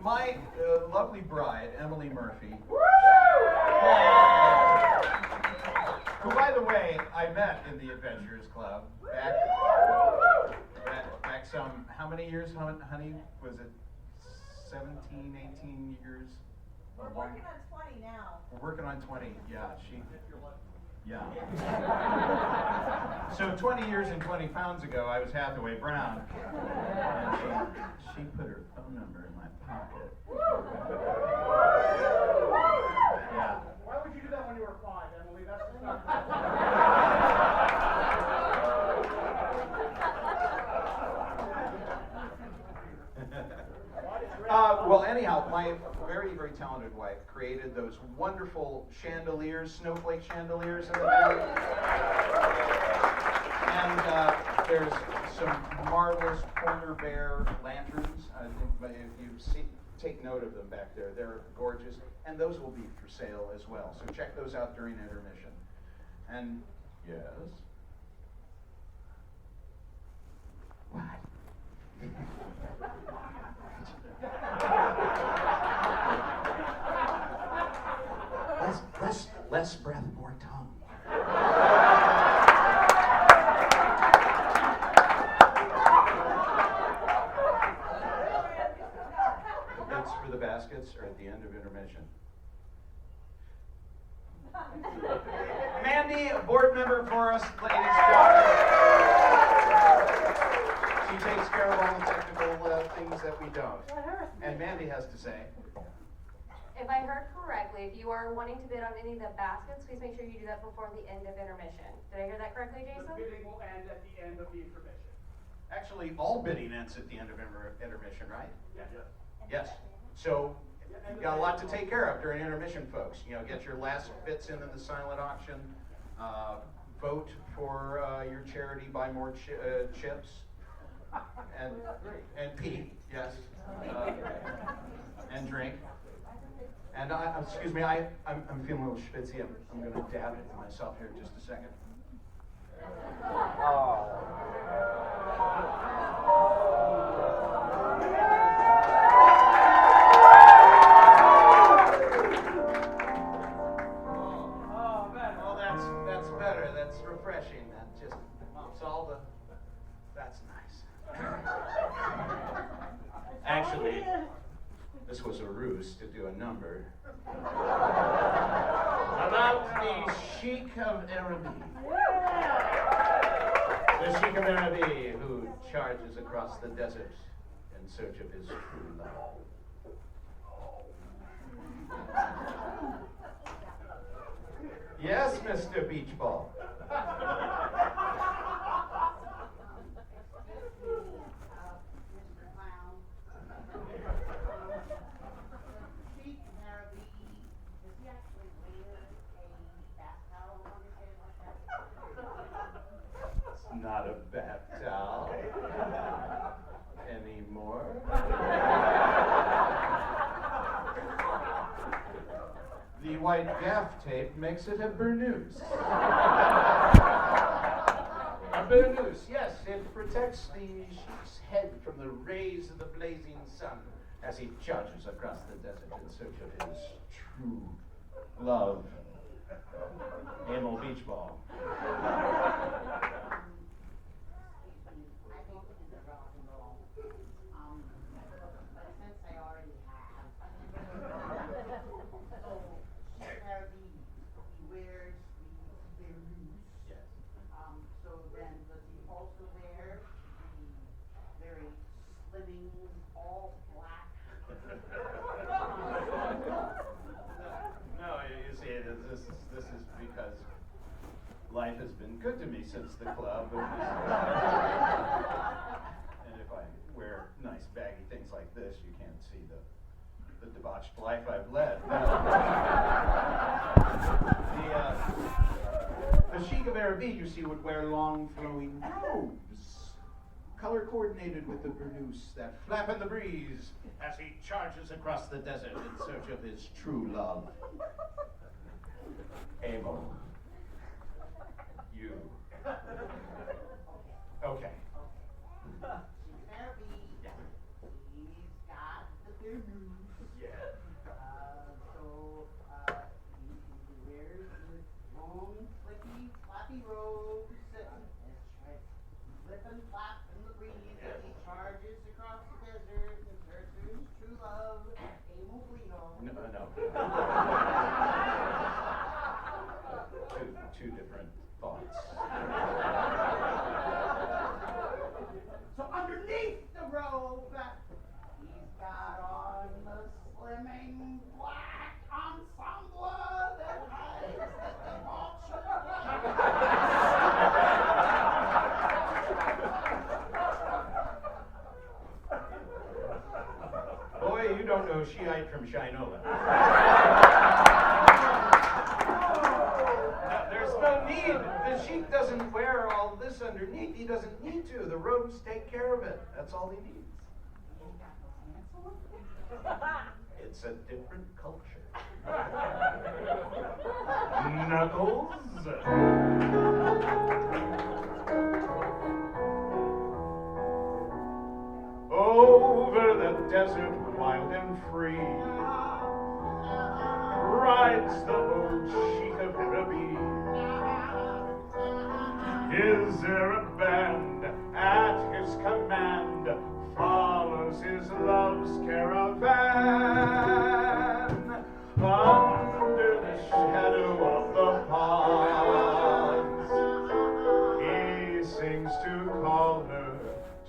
my lovely bride, Emily Murphy, who, by the way, I met in the Adventurers Club back some, how many years, honey? Was it 17, 18 years? We're working on 20 now. We're working on 20, yeah. Yeah. So 20 years and 20 pounds ago, I was Hathaway Brown. And she put her phone number in my pocket. Yeah. Why would you do that when you were 5, Emily? That's not well, anyhow, my very, very talented wife created those wonderful chandeliers, snowflake chandeliers in the back. And there's some marvelous polar bear lanterns. If you take note of them back there, they're gorgeous. And those will be for sale as well. So check those out during intermission. And yes. What? Less breath, more tongue. The bids for the baskets are at the end of intermission. Mandy, a board member for us, ladies. She takes care of all the technical things that we don't. And Mandy has to say. If I heard correctly, if you are wanting to bid on any of the baskets, please make sure you do that before the end of intermission. Did I hear that correctly, Jason? The bidding will end at the end of the intermission. Actually, all bidding ends at the end of intermission, right? Yes. Yes. So you've got a lot to take care of during intermission, folks. You know, get your last bits in the silent auction. Vote for your charity. Buy more chips. And pee, yes. And drink. And excuse me, I'm feeling a little schwitzy. I'm going to dab it myself here in just a second. Oh, that's better. That's refreshing. That just mops all the. That's nice. Actually, this was a ruse to do a number about the Sheikh of Araby. The Sheikh of Araby, who charges across the desert in search of his true love. Mr. Beach Ball. It's not a bath towel anymore. The white gaff tape makes it a burnous. A burnous, yes, it protects the sheep's head from the rays of the blazing sun as he charges across the desert in search of his true love, Emil Beach Ball. No, you see, this is because life has been good to me since the club. And if I wear nice baggy things like this, you can't see the debauched life I've led. The Sheik of Arabi, you see, would wear long flowing robes, color coordinated with the burnous that flap in the breeze as he charges across the desert in search of his true love. Emil. You. Okay. He's got the burnous. Yeah. So he wears the long, flicky, flappy robes. That's right. Flip and flap in the breeze as he charges across the desert in search of his true love, Emil Guido. No. Two different thoughts. So underneath the robe, he's got on the slimming black ensemble that hides the debauchery. Boy, you don't know Shiite from Shinola. There's no need. The Sheik doesn't wear all this underneath. He doesn't need to. The robes take care of it. That's all he needs. It's a different culture. Knuckles. Over the desert, wild and free, rides the old Sheik of Arabi. His Arab band, at his command, follows his love's caravan. Under the shadow of the palms, he sings to call her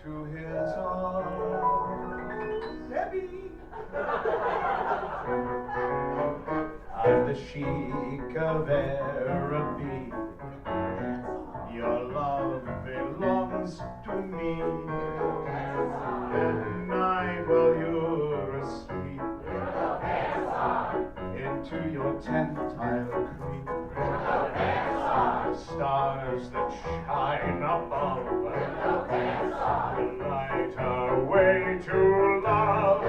to his arms. Debbie! I'm the Sheik of Arabi. Your love belongs to me. At night while you're asleep, into your tent I'll creep. Stars that shine above will light our way to love.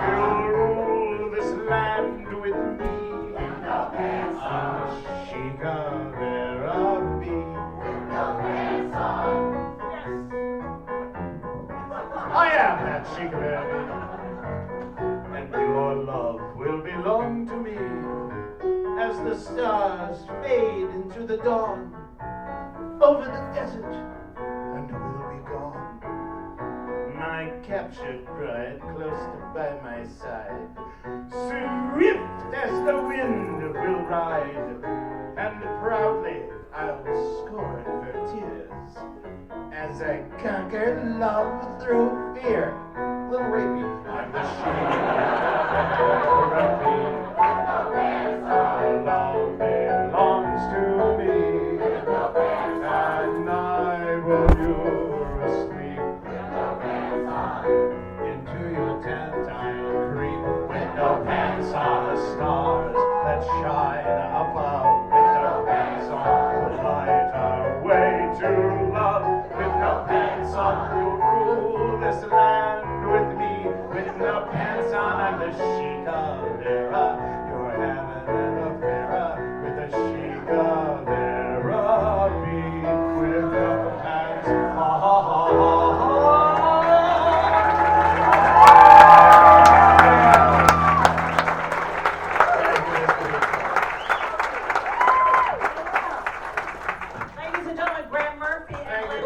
You'll rule this land with me. I'm the Sheik of Arabi. I am that Sheik of Arabi, and your love will belong to me as the stars fade into the dawn over the desert and will be gone. My captured bride close to by my side, swift as the wind will ride, and proudly I'll scorn her tears as I conquer love through fear. Little rapey, I'm the Sheik of Arabi. Love belongs You'll rule this land with me, with the pants on and the Chica-Vera. You're having an affair with the Chica-Vera. Me with the pants. Ha ha ha ha ha. Ladies and gentlemen, Graham Murphy and Lynn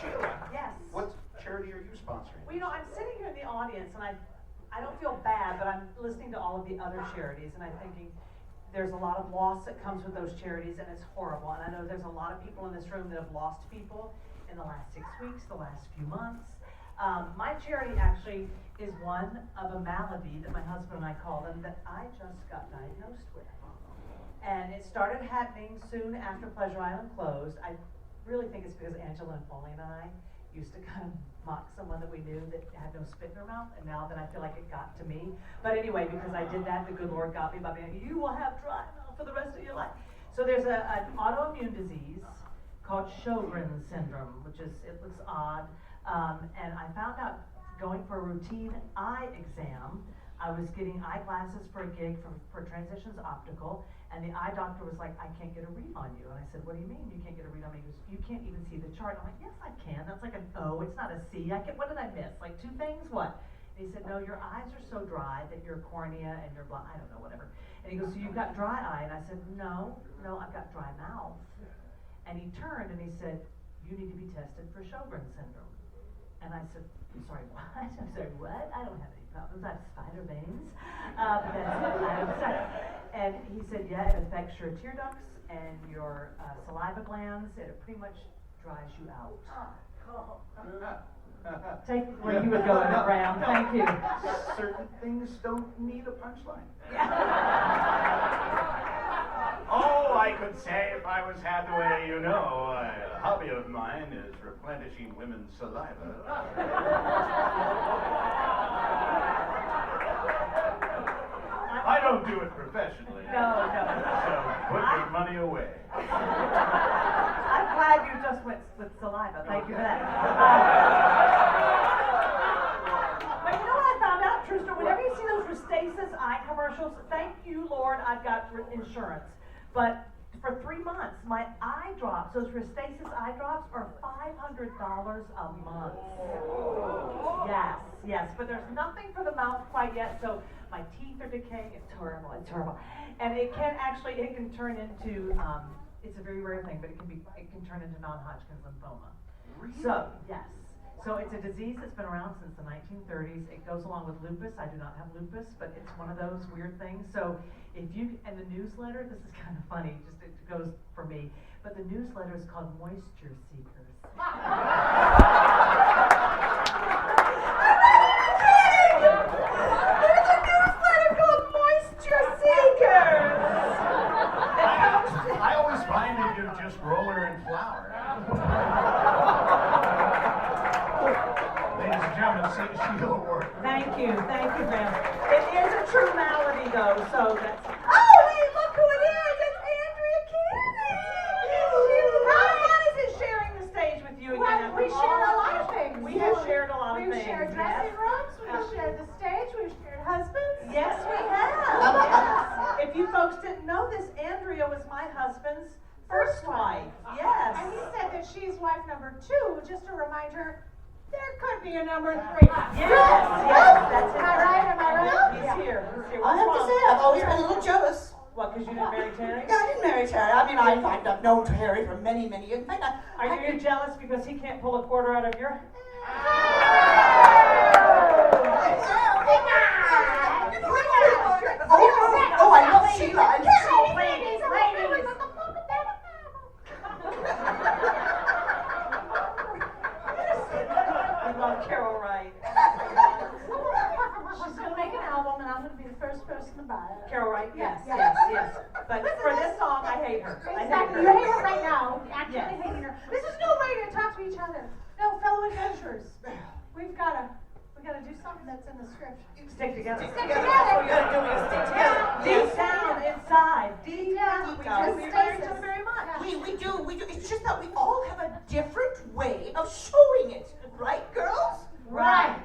Sheila, Yes. what charity are you sponsoring? Well, you know, I'm sitting here in the audience, and I don't feel bad, but I'm listening to all of the other charities, and I'm thinking there's a lot of loss that comes with those charities, and it's horrible. And I know there's a lot of people in this room that have lost people in the last 6 weeks, the last few months. My charity actually is one of a malady that my husband and I call them that I just got diagnosed with. And it started happening soon after Pleasure Island closed. I really think it's because Angela and Foley and I used to kind of mock someone that we knew that had no spit in her mouth, and now that I feel like it got to me. But anyway, because I did that, the good Lord got me by being, you will have dry mouth for the rest of your life. So there's an autoimmune disease called Sjogren's syndrome, which is, it looks odd. And I found out going for a routine eye exam, I was getting eyeglasses for a gig for Transitions Optical, and the eye doctor was like, I can't get a read on you. And I said, what do you mean you can't get a read on me? He goes, you can't even see the chart. I'm like, yes, I can. That's like an O. It's not a C. What did I miss? Like 2 things? What? And he said, no, your eyes are so dry that your cornea and your I don't know, whatever. And he goes, so you've got dry eye? And I said, no, I've got dry mouth. And he turned and he said, you need to be tested for Sjogren's syndrome. And I said, I'm sorry, what? I'm sorry, what? I don't have any problems. I have spider veins. And he said, yeah, it affects your tear ducts and your saliva glands. It pretty much dries you out. Take where you would go, Graham. Thank you. Certain things don't need a punchline. Oh, I could say if I was Hathaway, you know, a hobby of mine is replenishing women's saliva. I don't do it professionally. No. So put your money away. I'm glad you just went with saliva. Thank you for that. But you know what I found out, Trooster? Whenever you see those Restasis eye commercials, thank you, Lord, I've got insurance. But for 3 months, my eye drops, those Restasis eye drops, are $500 a month. Yes. But there's nothing for the mouth quite yet, so my teeth are decaying. It's horrible. And it can turn into, it's a very rare thing, but it can turn into non-Hodgkin's lymphoma. Really? So, yes. So it's a disease that's been around since the 1930s. It goes along with lupus. I do not have lupus, but it's one of those weird things. So if you, and the newsletter, this is kind of funny, just it goes for me, but the newsletter is called Moisture Seekers. There's a newsletter called Moisture Seekers. I always find that you're just roller and flour. Ladies and gentlemen, Sheila Worth. Thank you, Graham. It is a true malady, though, so that's... Oh, hey, look who it is! It's Andrea Candy! How fun is it sharing the stage with you again? Well, we shared a lot of things. We have shared a lot of We've things. shared dressing rooms, we've shared the stage, we've shared husbands. Yes, we have. If you folks didn't know this, Andrea was my husband's first wife. Yes. And he said that she's wife number 2, just to remind her, there could be a number 3. Yes, that's it. Am I right? He's here. I have to say, I've always been a little jealous. What, because you didn't marry Terry? Yeah, I didn't marry Terry. I mean, I've known Terry for many, many years. In fact, Are you jealous because he can't pull a quarter out of your... Oh, I love Sheila. Ladies. I love Carol Wright. She's going to make an album, and I'm going to be the first person to buy it. Carol Wright, yes. But for this song, I hate her. Exactly. You hate her right now. Actually hating her. Yes. This is no way to talk to each other. No, fellow adventurers. We've got We gotta do something that's in the script. Stick together. Stick together. That's what we gotta do. We gotta stick together. Deep Yes. down inside. Deep down. Deep We down. just We stay very each other just- very much. We do. It's just that we all have a different way of showing it. Right, girls? Right.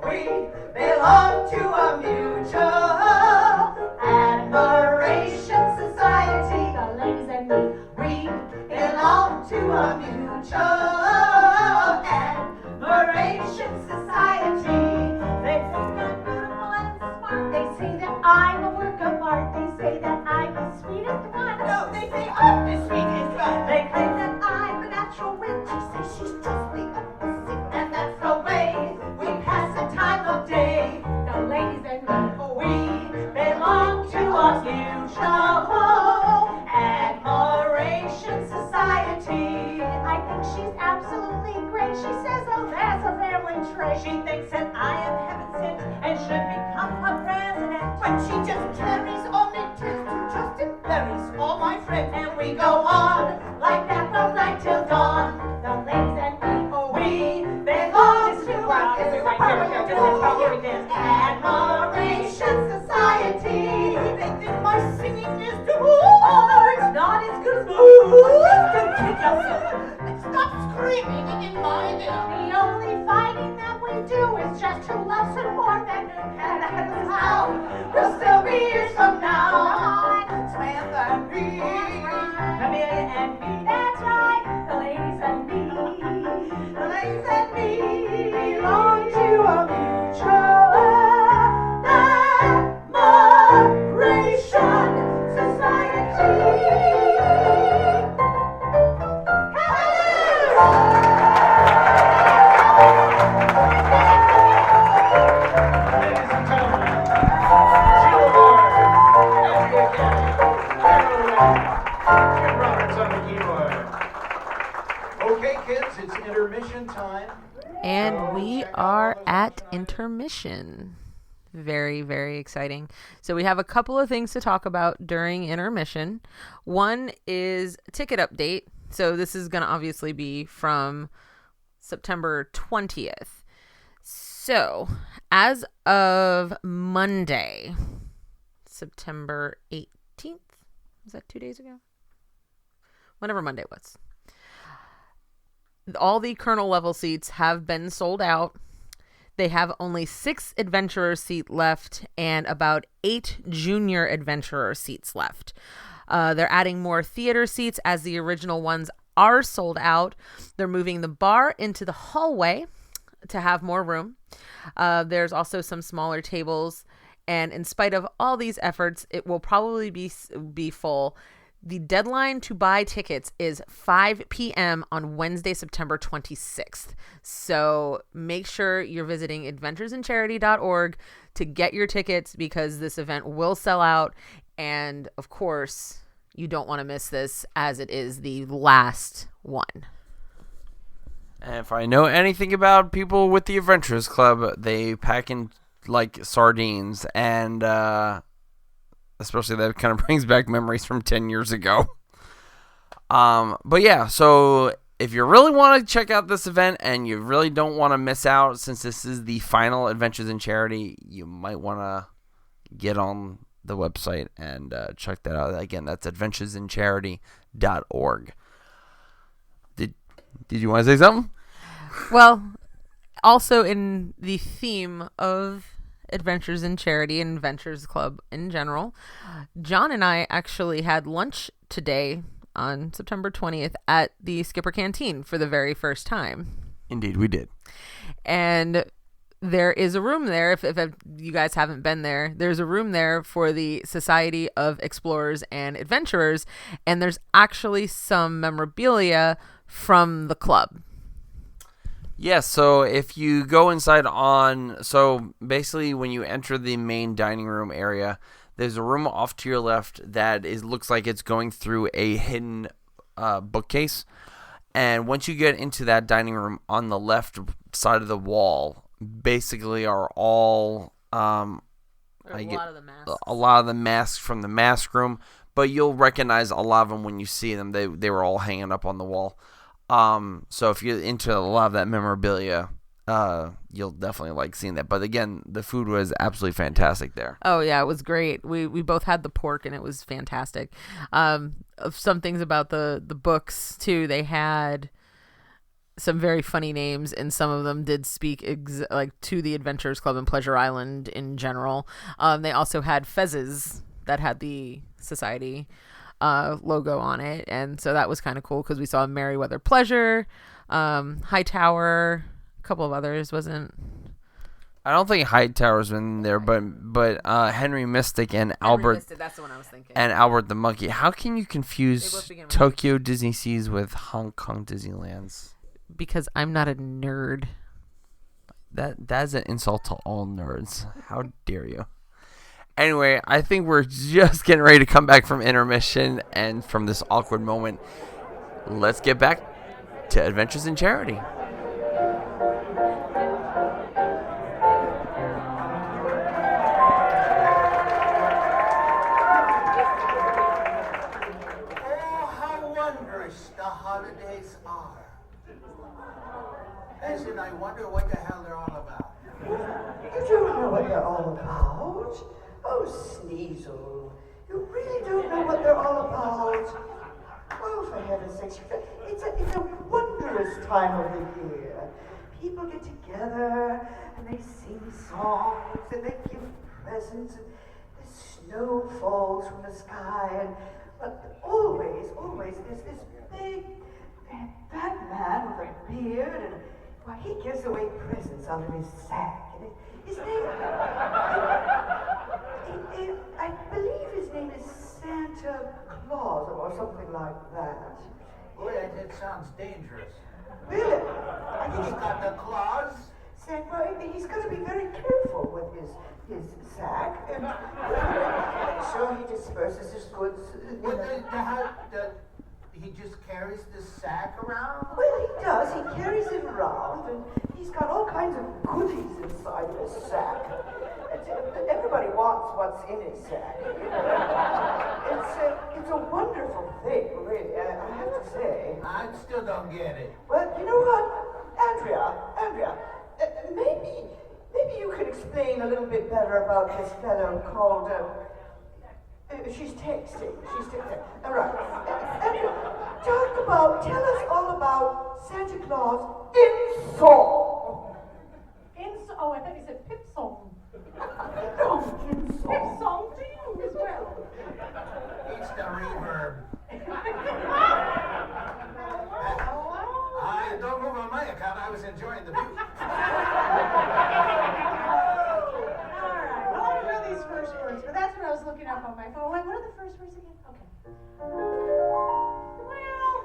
We belong to a mutual admiration society. The ladies and me. We belong to a mutual admiration society. They think I'm beautiful and smart. They say that I'm a work of art. They say that I'm the sweetest one. No, they say I'm the sweetest one. They claim that I'm a natural witch. She says she's just the opposite, and that's the way we pass the time of day. The ladies and me. We belong to a mutual admiration society. I think she's absolutely great. She says, oh, that's a family trait. She thinks that I am heaven sent and should become a president. But she just carries on and tends to just embarrass all my friends. And we go on like that from night till dawn. The ladies and me. We belong to a admiration society. They think my singing is too. Oh, no, it's not as good as Stop screaming in my ear. The only fighting that we do is just who loves her more than who can. How we'll still be years from now. Samantha and me. Amelia and me. That's right. The ladies and me. The ladies and me belong to a mutual admiration society. Ladies and gentlemen, Sheila Ward, Andrea Cannon, Carol Wynn, Jim Roberts on the keyboard. Okay, kids, it's intermission time. And So we check out are all those at times. intermission. Very, very exciting. So we have a couple of things to talk about during intermission. One is ticket update. So this is going to obviously be from September 20th. So as of Monday, September 18th, was that 2 days ago? Whenever Monday was. All the Colonel level seats have been sold out. They have only 6 adventurer seats left and about 8 junior adventurer seats left. They're adding more theater seats as the original ones are sold out. They're moving the bar into the hallway to have more room. There's also some smaller tables. And in spite of all these efforts, it will probably be full. The deadline to buy tickets is 5 p.m. on Wednesday, September 26th. So make sure you're visiting adventuresinCharity.org to get your tickets because this event will sell out. And of course, you don't want to miss this as it is the last one. And if I know anything about people with the Adventurers Club, they pack in like sardines, and especially that kind of brings back memories from 10 years ago. But yeah, so if you really want to check out this event and you really don't want to miss out, since this is the final Adventures in Charity, you might want to get on the website and check that out. Again, that's adventuresincharity.org. Did you want to say something? Well, also in the theme of Adventures in Charity and Adventures Club in general, John and I actually had lunch today on September 20th at the Skipper Canteen for the very first time. Indeed, we did. And there is a room there, if you guys haven't been there, there's a room there for the Society of Explorers and Adventurers, and there's actually some memorabilia from the club. Yes, so if you go inside so basically when you enter the main dining room area, there's a room off to your left that looks like it's going through a hidden bookcase. And once you get into that dining room, on the left side of the wall, basically are all a lot of the masks from the mask room. But you'll recognize a lot of them when you see them. They were all hanging up on the wall. So if you're into a lot of that memorabilia, you'll definitely like seeing that. But again, the food was absolutely fantastic there. Oh yeah, it was great. We both had the pork and it was fantastic. Some things about the books too. They had some very funny names, and some of them did speak like to the Adventurers Club and Pleasure Island in general. They also had fezzes that had the society logo on it, and so that was kind of cool because we saw Merryweather Pleasure, Hightower, a couple of others. I don't think Hightower's been there, but Henry Mystic and Albert. Mystic, that's the one I was thinking. And Albert the Monkey. How can you confuse Tokyo Disney Seas with Hong Kong Disneylands? Because I'm not a nerd. That's an insult to all nerds. How dare you? Anyway, I think we're just getting ready to come back from intermission and from this awkward moment. Let's get back to Adventures in Charity. As in, I wonder what the hell they're all about. You don't know what they're all about? Oh, Sneasel. You really don't know what they're all about? Oh, for heaven's sakes, it's a wondrous time of the year. People get together, and they sing songs, and they give presents, and the snow falls from the sky, but always, there's this big, fat man with a beard, and well, he gives away presents out of his sack. And his name, I believe his name is Santa Claus or something like that. Boy, that sounds dangerous. Really? I think He's got the claws. Well, he's got to be very careful with his sack. And make sure he disperses his goods. He just carries the sack around? Well, he does. He carries it around, and he's got all kinds of goodies inside of his sack. Everybody wants what's in his sack. It's a wonderful thing, really, I have to say. I still don't get it. Well, you know what, Andrea, maybe you could explain a little bit better about this fellow called, she's texting. All right. Tell us all about Santa Claus in song. Oh, I thought you said pip song. No, in song. Pip song to you as well. It's the reverb. Don't move on my account. I was enjoying the view. Alright, well, I don't know these first words, but that's what I was looking up on my phone. Wait, what are the first words again? Okay. Well,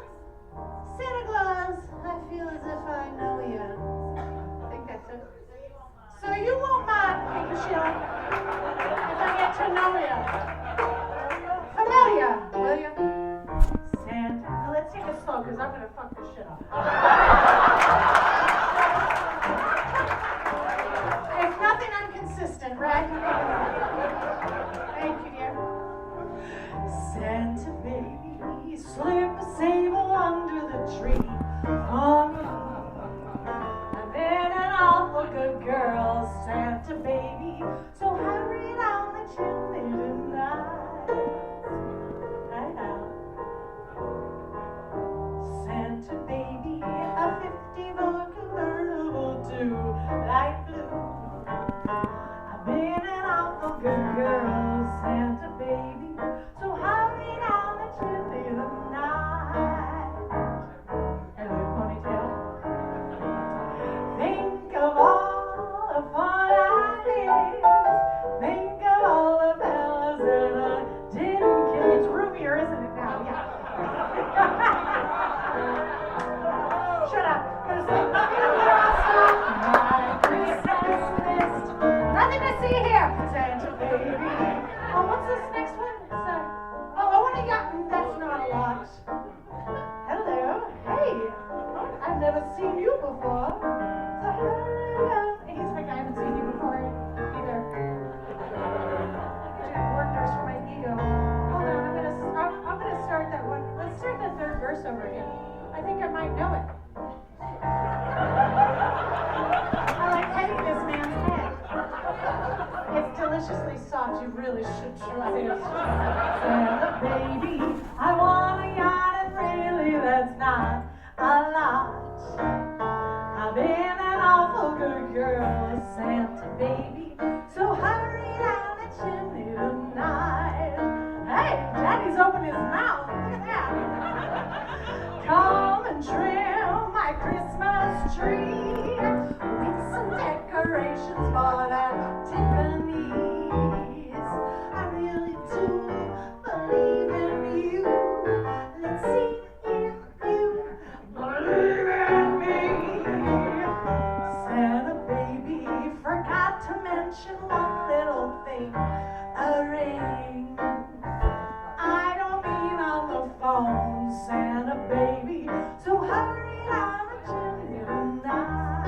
Santa Claus, I feel as if I know you. I think that's it. So you won't mind, Michelle, if I get to know you. Familiar, will you? Santa. Now let's take it slow, because I'm going to fuck this shit up. If nothing, I'm consistent, right? Thank you, dear. Santa baby, slip a sable under the tree for me. I've been an awful good girl, Santa baby, so hurry down the chimney tonight. I know. Santa baby, a 50-volt convertible to light blue. I've been an awful good girl, Santa baby, so hurry down the chimney tonight. Hello, ponytail. Think of all the fun I did. Think of all the fellas that I didn't kill. It's roomier, isn't it now? Yeah. Shut up. Go to sleep. My Christmas list. Nothing to see here. Santa baby. Oh, what's this next one? What do you got? That's not a lot. Hello. Hey. I've never seen you before. So hello. He's like, I haven't seen you before either. Wonders for my ego. Hold on, I'm gonna start that one. Let's start that third verse over again. I think I might know it. You really should try it. Santa baby, I want a yacht, and really that's not a lot. I've been an awful good girl, Santa baby, so hurry down the chimney tonight. Hey, Daddy's opened his mouth. Look at that. Come and trim my Christmas tree with some decorations for that Tiffany's. I really do believe in you. Let's see if you believe in me. Santa baby forgot to mention one little thing, a ring. I don't mean on the phone, Santa baby, so hurry down the chimney tonight.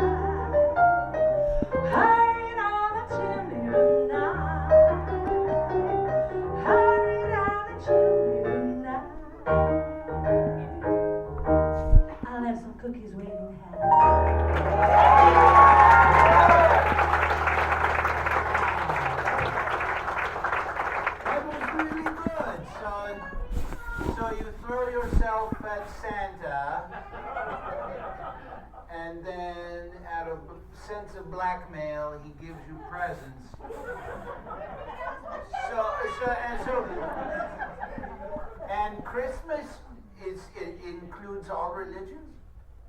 Hurry down the chimney tonight. Hurry down the chimney tonight. I'll have some cookies waiting to That was really good. So you throw yourself at Santa, and then out of sense of blackmail, he gives you presents. And Christmas it includes all religions?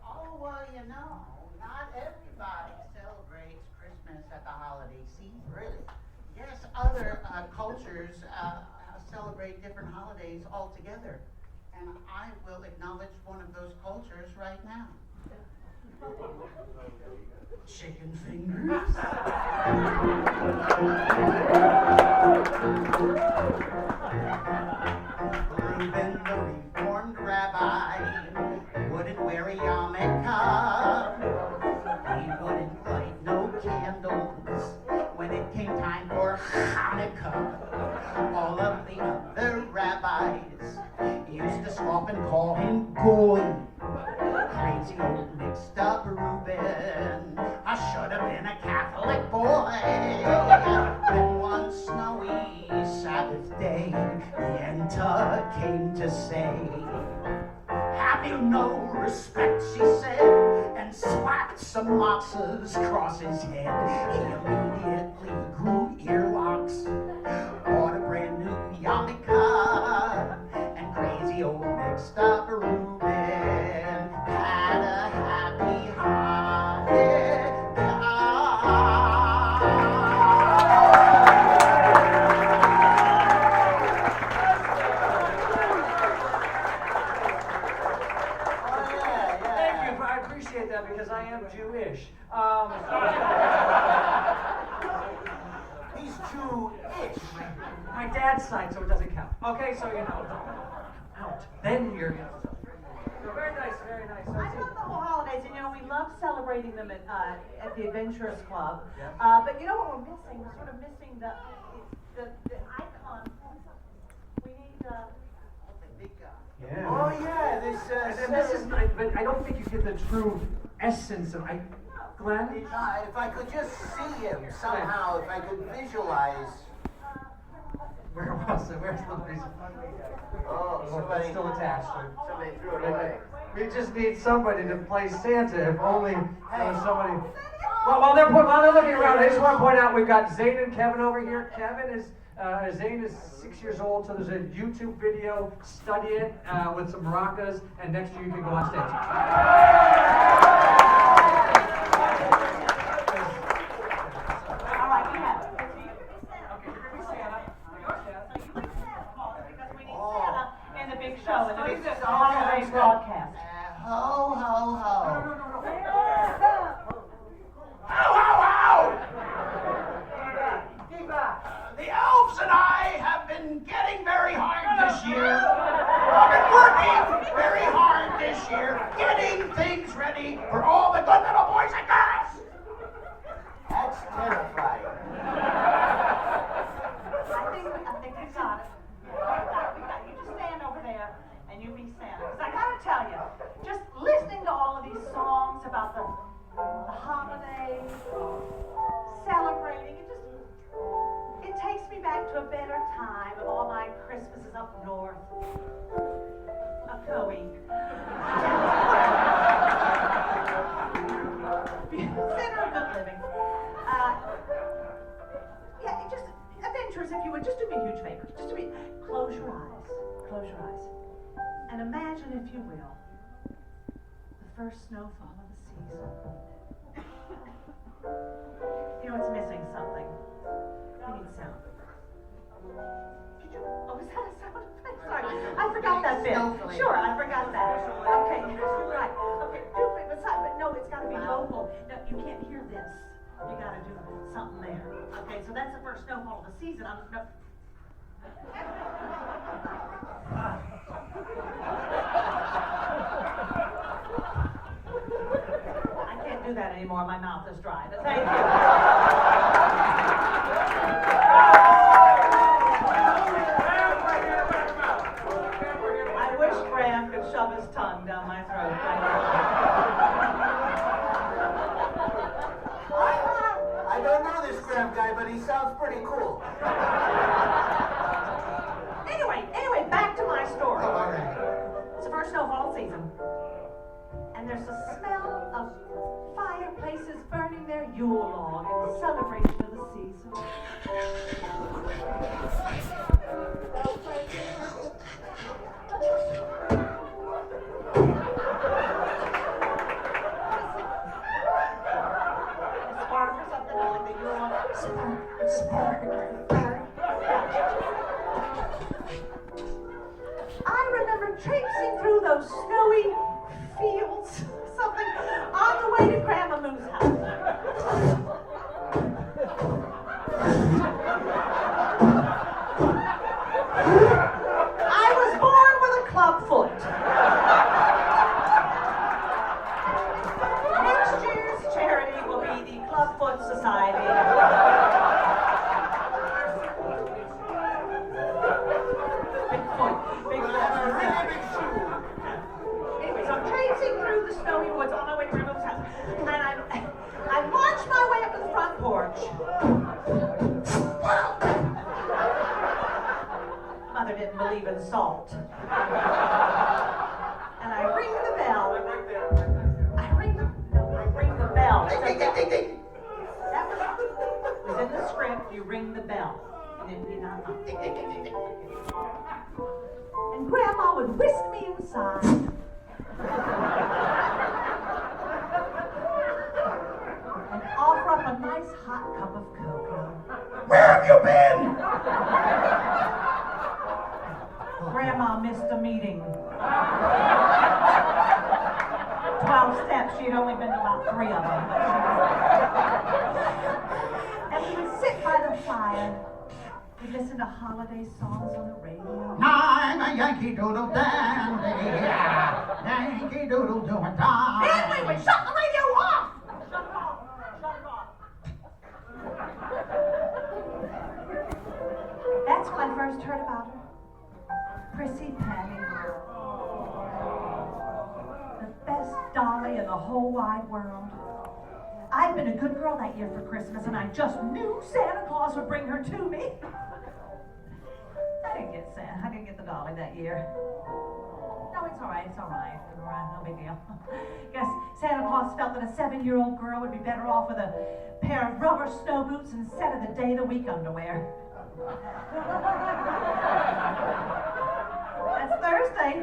Oh, well, you know, not everybody celebrates Christmas at the holiday season. Really? Yes, other cultures celebrate different holidays altogether. And I will acknowledge one of those cultures right now. Chicken fingers. Reuben, the reformed rabbi, wouldn't wear a yarmulke. He wouldn't light no candles when it came time for Hanukkah. All of the other rabbis used to scoff and call him Goy. Crazy old mixed up Reuben, I should have been a Catholic boy. Then one snowy Sabbath day, Yenta came to say, have you no respect, she said, and slapped some matzahs across his head. He immediately grew earlocks, bought a brand new yarmulke, and crazy old mixed up Reuben had a happy Thank you. I appreciate that because I am Jewish. He's Jew-ish. My dad's side, so it doesn't count. Okay, so you know. Out. Then you're. So very nice, very nice. I love the whole holidays, and you know we love celebrating them at the Adventurers Club. Yeah. But you know what we're missing? We're sort of missing the icon. We need the big guy. Yeah. Oh yeah, this. And this is, but I don't think you get the true essence of Glenn. If I could just see him somehow, if I could visualize. Where was it? Where's the reason? Oh, somebody It's still attached. Somebody threw it away. We just need somebody to play Santa. If only there was somebody. Well, while they're looking around, I just want to point out we've got Zane and Kevin over here. Zane is 6 years old, so there's a YouTube video. Study it with some maracas, and next year you can go on stage. All right, we have it. In the big show, in the big holiday broadcast. Ho, ho, ho. The elves and I have been getting very hard this year. I've been working very hard this year, getting things ready for back to a better time of all my Christmases up north. A Coe. Center of good living. Yeah, just adventurers, if you would, just do me a huge favor. Just do me, close your eyes, and imagine, if you will, the first snowfall of the season. You know, it's missing something. We need sound. Did you? Oh, is that a sound effect? Sorry, I forgot that bit. Sure, I forgot that. Okay, right. Okay, but no, it's got to be local. No, you can't hear this. You got to do something there. Okay, so that's the first snowfall of the season. I can't do that anymore. My mouth is dry. But thank you. I wish Graham could shove his tongue down my throat. I don't know this Graham guy, but he sounds pretty cool. Anyway, back to my story. Oh, all right. It's the first snowfall season. And there's a smell of fireplaces burning their Yule log in celebration of the season. Spark or something like the Yule log. Spark. I remember traipsing through those snowy fields, something, on the way to Grandma Moo's house. I was born with a club foot. Next year's charity will be the Club Foot Society. Anyways, I'm traipsing through the snowy woods on my way to Grandma's house, and I march my way up to the front porch. Mother didn't believe in salt. And I ring the bell. I ring the bell. That was in the script. You ring the bell. And you not and Grandma would whisk me inside. And offer up a nice hot cup of cocoa. Where have you been? Grandma missed a meeting. 12 steps. She had only been to about 3 of them. And we would sit by the fire. We'd listen to holiday songs on the radio. I'm a Yankee Doodle dandy. Yankee Doodle doing time. And we would shut the radio off. Shut it off. That's when I first heard about her. Prissy Patty. The best dolly in the whole wide world. I'd been a good girl that year for Christmas, and I just knew Santa Claus would bring her to me. I didn't get the dolly that year. No, it's all right. No big deal. Guess Santa Claus felt that a 7-year-old girl would be better off with a pair of rubber snow boots instead of the day-of-the-week underwear.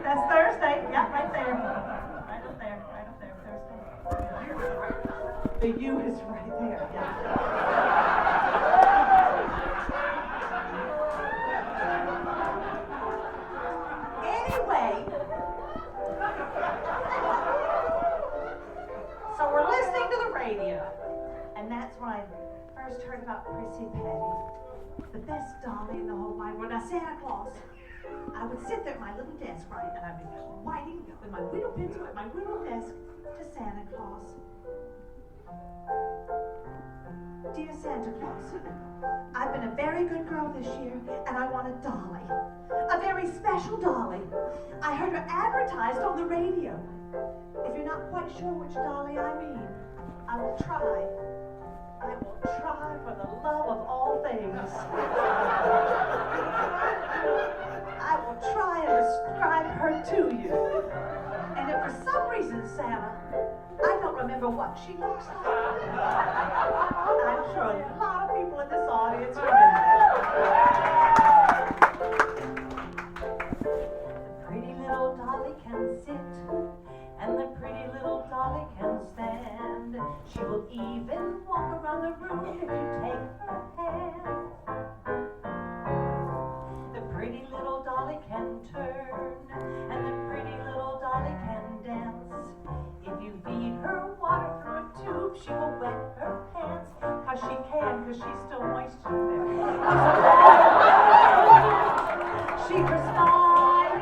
That's Thursday. Yeah, right there. Right up there, Thursday. The U is right there, yeah. Anyway, so we're listening to the radio, and that's when I first heard about Prissy Patty, the best dolly in the whole wide world. Now, Santa Claus, I would sit there at my little desk, right, and I'd be writing with my window pencil at my window desk to Santa Claus. Dear Santa Claus, I've been a very good girl this year, and I want a dolly. A very special dolly. I heard her advertised on the radio. If you're not quite sure which dolly I mean, I will try God, for the love of all things. I will try and describe her to you. And if for some reason, Santa, I don't remember what she looks like, I'm sure a lot of people in this audience remember. The pretty little dolly can sit, and the pretty little dolly can stand. She will even walk around the room if you take her hand. The pretty little dolly can turn, and the pretty little dolly can dance. If you feed her water through a tube, she will wet her pants. 'Cause she can, 'cause she's still moist in there. She perspires.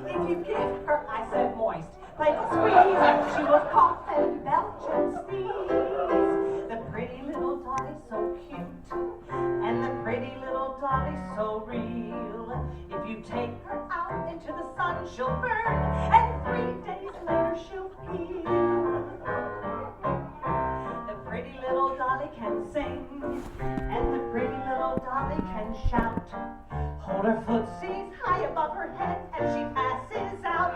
If you give her, I said moist, like a squeeze, she will cough and belch and sneeze. The pretty little dolly's so cute, and the pretty little dolly's so real. If you take her out into the sun, she'll burn, and 3 days later she'll heal. The pretty little dolly can sing, and the pretty little dolly can shout. Hold her footsies high above her head as she passes out.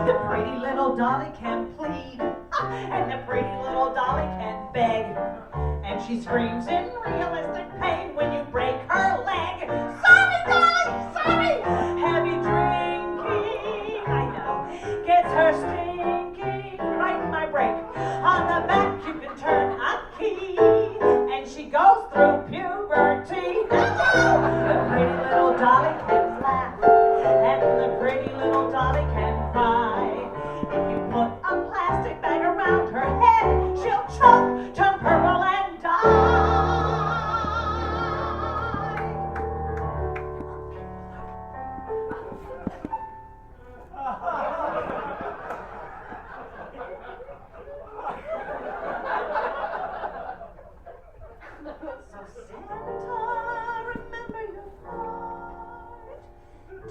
The pretty little dolly can plead, and the pretty little dolly can beg. And she screams in realistic pain when you break her leg. Sorry, dolly, sorry! Heavy drinking, I know, gets her stinking. Right in my break. On the back you can turn a key, and she goes through puberty. The pretty little dolly can laugh, and the pretty little dolly can cry. If you put a plastic bag around her head, she'll choke, turn purple, and die. So Santa, remember your heart.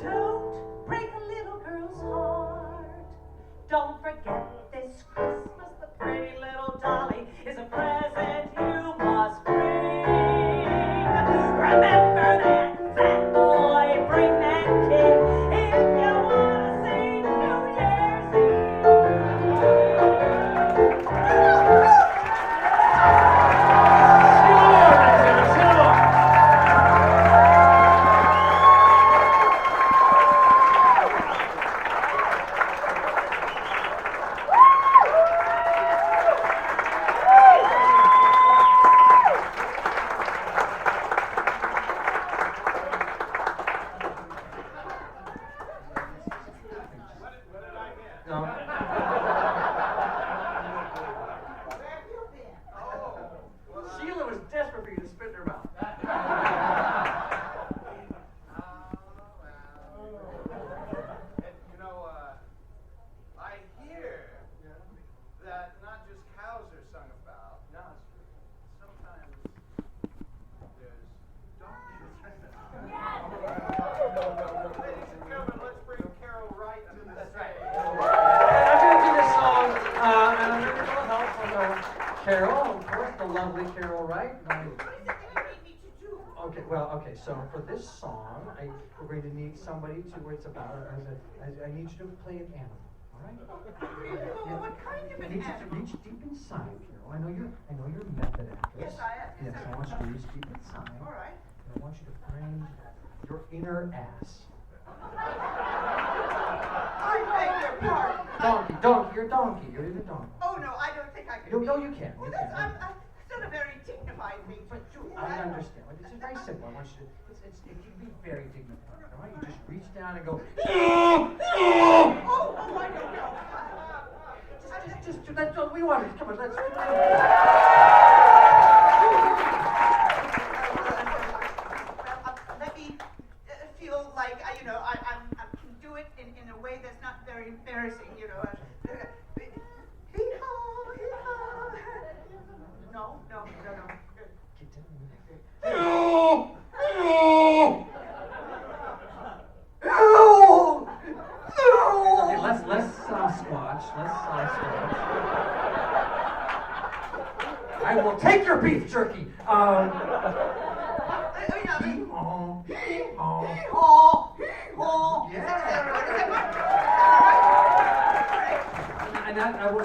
Don't break a little girl's heart. Don't forget this Christmas the pretty little dolly is a present you must bring. Remember that fat boy, bring that kid if you wanna sing New Year's Sheila was desperate for you to spit in her mouth. You know, I hear that not just cows are sung about. No, it's true. Sometimes there's donkeys. Ladies and gentlemen, let's bring Carol Wright to the stage. I'm going to do this song, and I'm going to get a little help from Carol, of course, the lovely Carol Wright. Okay, so for this song, we're going to need somebody to, where it's about, I need you to play an animal, all right? What kind of I an need you to animal? reach deep inside, Carol. I know you're a method actress. Yes, I am. Yes, I want you to reach deep inside. All right. And I want you to find your inner ass. I beg your pardon. Donkey, you're a donkey. You're in a donkey. Oh, no, I don't think I can. No, you can. Well, that's, I'm still a very dignified thing to do. I understand. But it's very simple. I want you to, it can be very dignified. All right? You just reach down and go. Oh, I don't know. Just that's what we wanted. Come on, let's. Let me feel like I can do it in a way that's not very embarrassing, you know. No. Okay, let's squash. Let's squash. I will take your beef jerky. And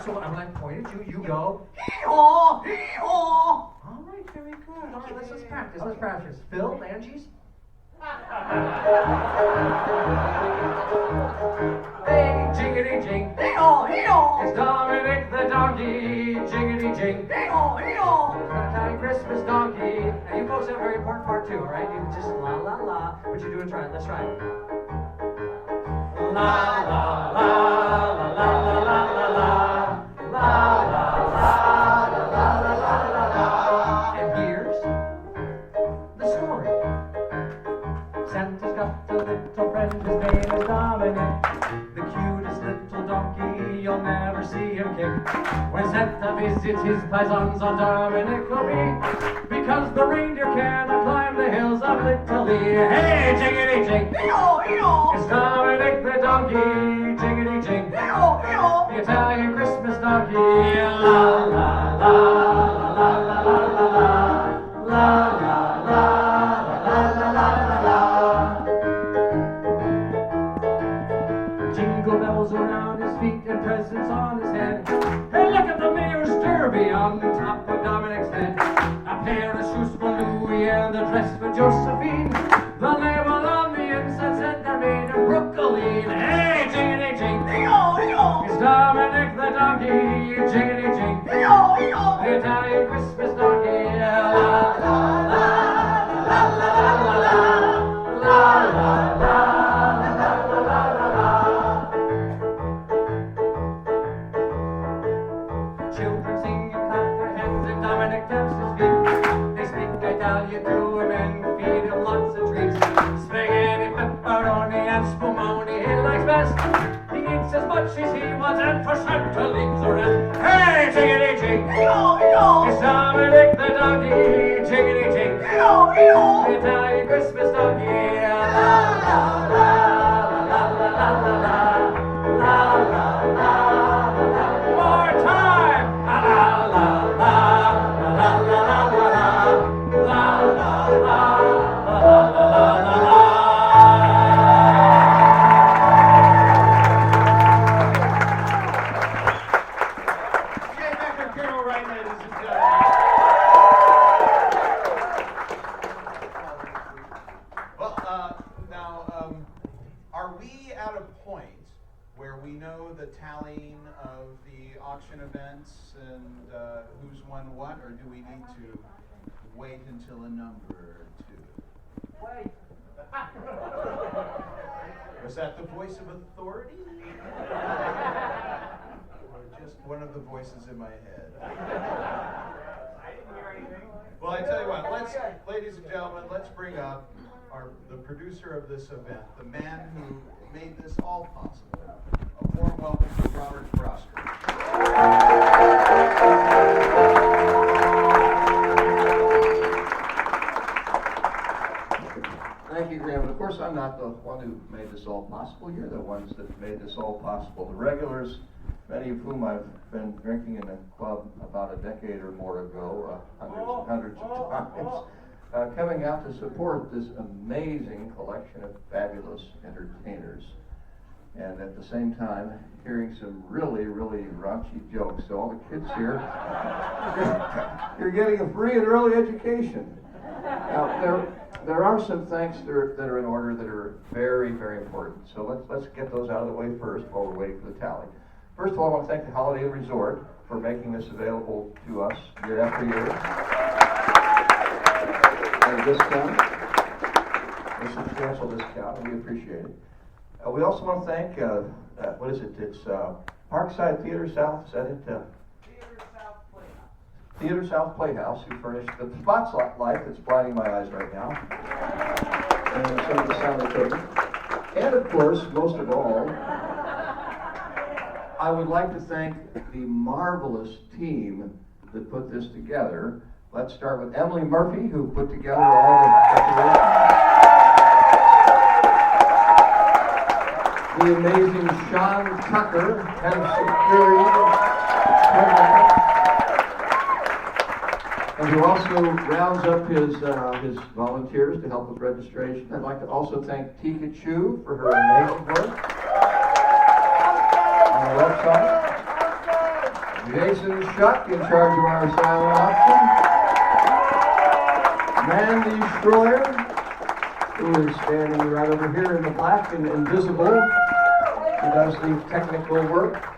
so I'm like pointed you go. All right, very good. All right, let's practice. Let's practice. Phil, Angie's. Hey, jiggity jing. It's Dominic the donkey. Jiggity jing. Italian Christmas donkey. And you folks have a very important part too, all right? You just la la la. What you doing? Try it. Let's try it. La la la la la la la la la. La la la la la la la la. And here's the story. Santa's got a little friend, his name is Dominic. The cutest little donkey, you'll never see him kick. When Santa visits his paisans on Dominic will be, because the reindeer cannot climb the hills of Italy. Hey, jiggity jing! It's Dominic the donkey, jiggity jing! The Italian Christmas donkey. La la la la la la la la la la la la la la. Jingle bells around his feet and presents on his head. Hey, look at the mayor's derby on the top of Dominic's head. A pair of shoes for Louis and a dress for Josephine. The label on the inside said they're made of Brooklyn. Hey, jiggity jing! It's Dominic the donkey, jiggity jing! The Italian Christmas donkey. La la la la la la la la la la la. Children sing and clap their hands and Dominic taps his feet. They speak Italian to him and feed him lots of treats. Spaghetti, pepperoni, and spumoni he likes best. He eats as much as he wants and for Santa leaves the rest. Hey, jiggity jing! It's Dominic the donkey, jiggity jing! The Italian Christmas donkey. La la la la la la la la la la la. More time! La la la la la la la la la la la la la. Jay Becker, Colonel Wright, ladies and gentlemen. Well, now, are we at a point where we know the tallying of the auction events and who's won what, or do we need to wait until a number or two? Wait. Was that the voice of authority? Or just one of the voices in my head? I didn't hear anything. Well, I tell you what, ladies and gentlemen, let's bring up the producer of this event, the man who made this all possible. A warm welcome to Robert Frosker. Thank you, Graham. Of course, I'm not the one who made this all possible. You're the ones that made this all possible. The regulars, many of whom I've been drinking in the club about a decade or more ago, hundreds of times, coming out to support this amazing collection of fabulous entertainers. And at the same time, hearing some really, really raunchy jokes. So all the kids here, you're getting a free and early education. Now, there are some thanks that are in order that are very, very important. So let's get those out of the way first while we're waiting for the tally. First of all, I want to thank the Holiday Inn Resort for making this available to us year after year. At a discount, a substantial discount, and we appreciate it. We also want to thank, what is it? It's Parkside Theater South, is that it? Theater South Playhouse, who furnished the spotlight that's blinding my eyes right now, and some of the sound equipment. And of course, most of all, I would like to thank the marvelous team that put this together. Let's start with Emily Murphy, who put together all the decorations. The amazing Sean Tucker, head of security. who also rounds up his volunteers to help with registration. I'd like to also thank Tika Chu for her amazing work on the website. Jason Shuck in charge of our silent auction. Mandy Schroyer, who is standing right over here in the black and invisible, who does the technical work.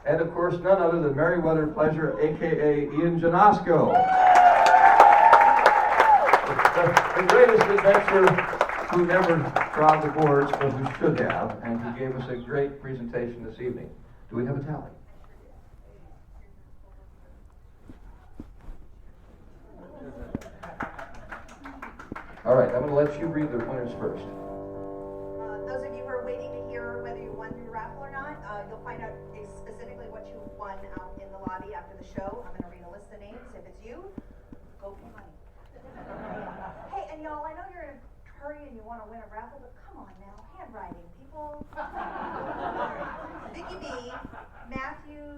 And of course, none other than Meriwether Pleasure, aka Ian Janasco. The greatest adventure who never trod the boards, but who should have, and who gave us a great presentation this evening. Do we have a tally? All right, I'm going to let you read the winners first. Those of you who are waiting to hear whether you won your raffle or not, you'll find out specifically what you won out in the lobby after the show. I'm going to read a list of names. If it's you, go for money. Hey, and y'all, I know you're in a hurry and you want to win a raffle, but come on now, handwriting, people. Vicky B, Matthew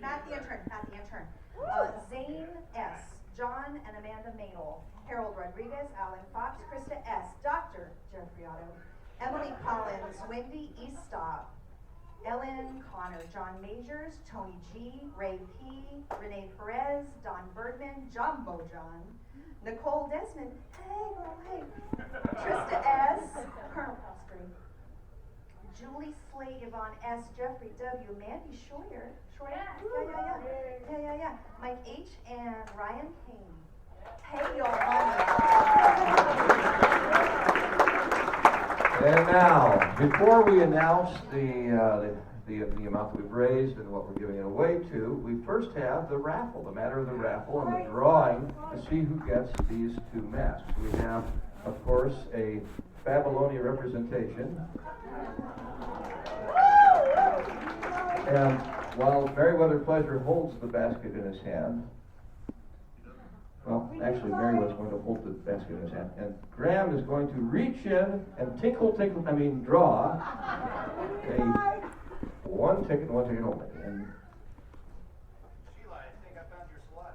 Matt the intern. Zane S, John and Amanda Maynell, Harold Rodriguez, Alan Fox, Krista S, Dr. Jeffrey Otto, Emily Collins, Wendy Eastop, Ellen Connor, John Majors, Tony G, Ray P, Renee Perez, Don Bergman, Jumbo John, Nicole Desmond, hey girl, hey, Trista S, Colonel Prostrate, Julie Slay, Yvonne S, Jeffrey W, Mandy Schroyer, yeah, Mike H, and Ryan Kane. Pay your money. And now, before we announce the amount that we've raised and what we're giving it away to, we first have the raffle, the matter of the raffle and the drawing to see who gets these two masks. We have, of course, a Babylonia representation. And while Meriwether Pleasure holds the basket in his hand, well, actually, Meriwether's going to hold the basket in his hand, and Graham is going to reach in and draw one ticket only. And Sheila, I think I found your slut.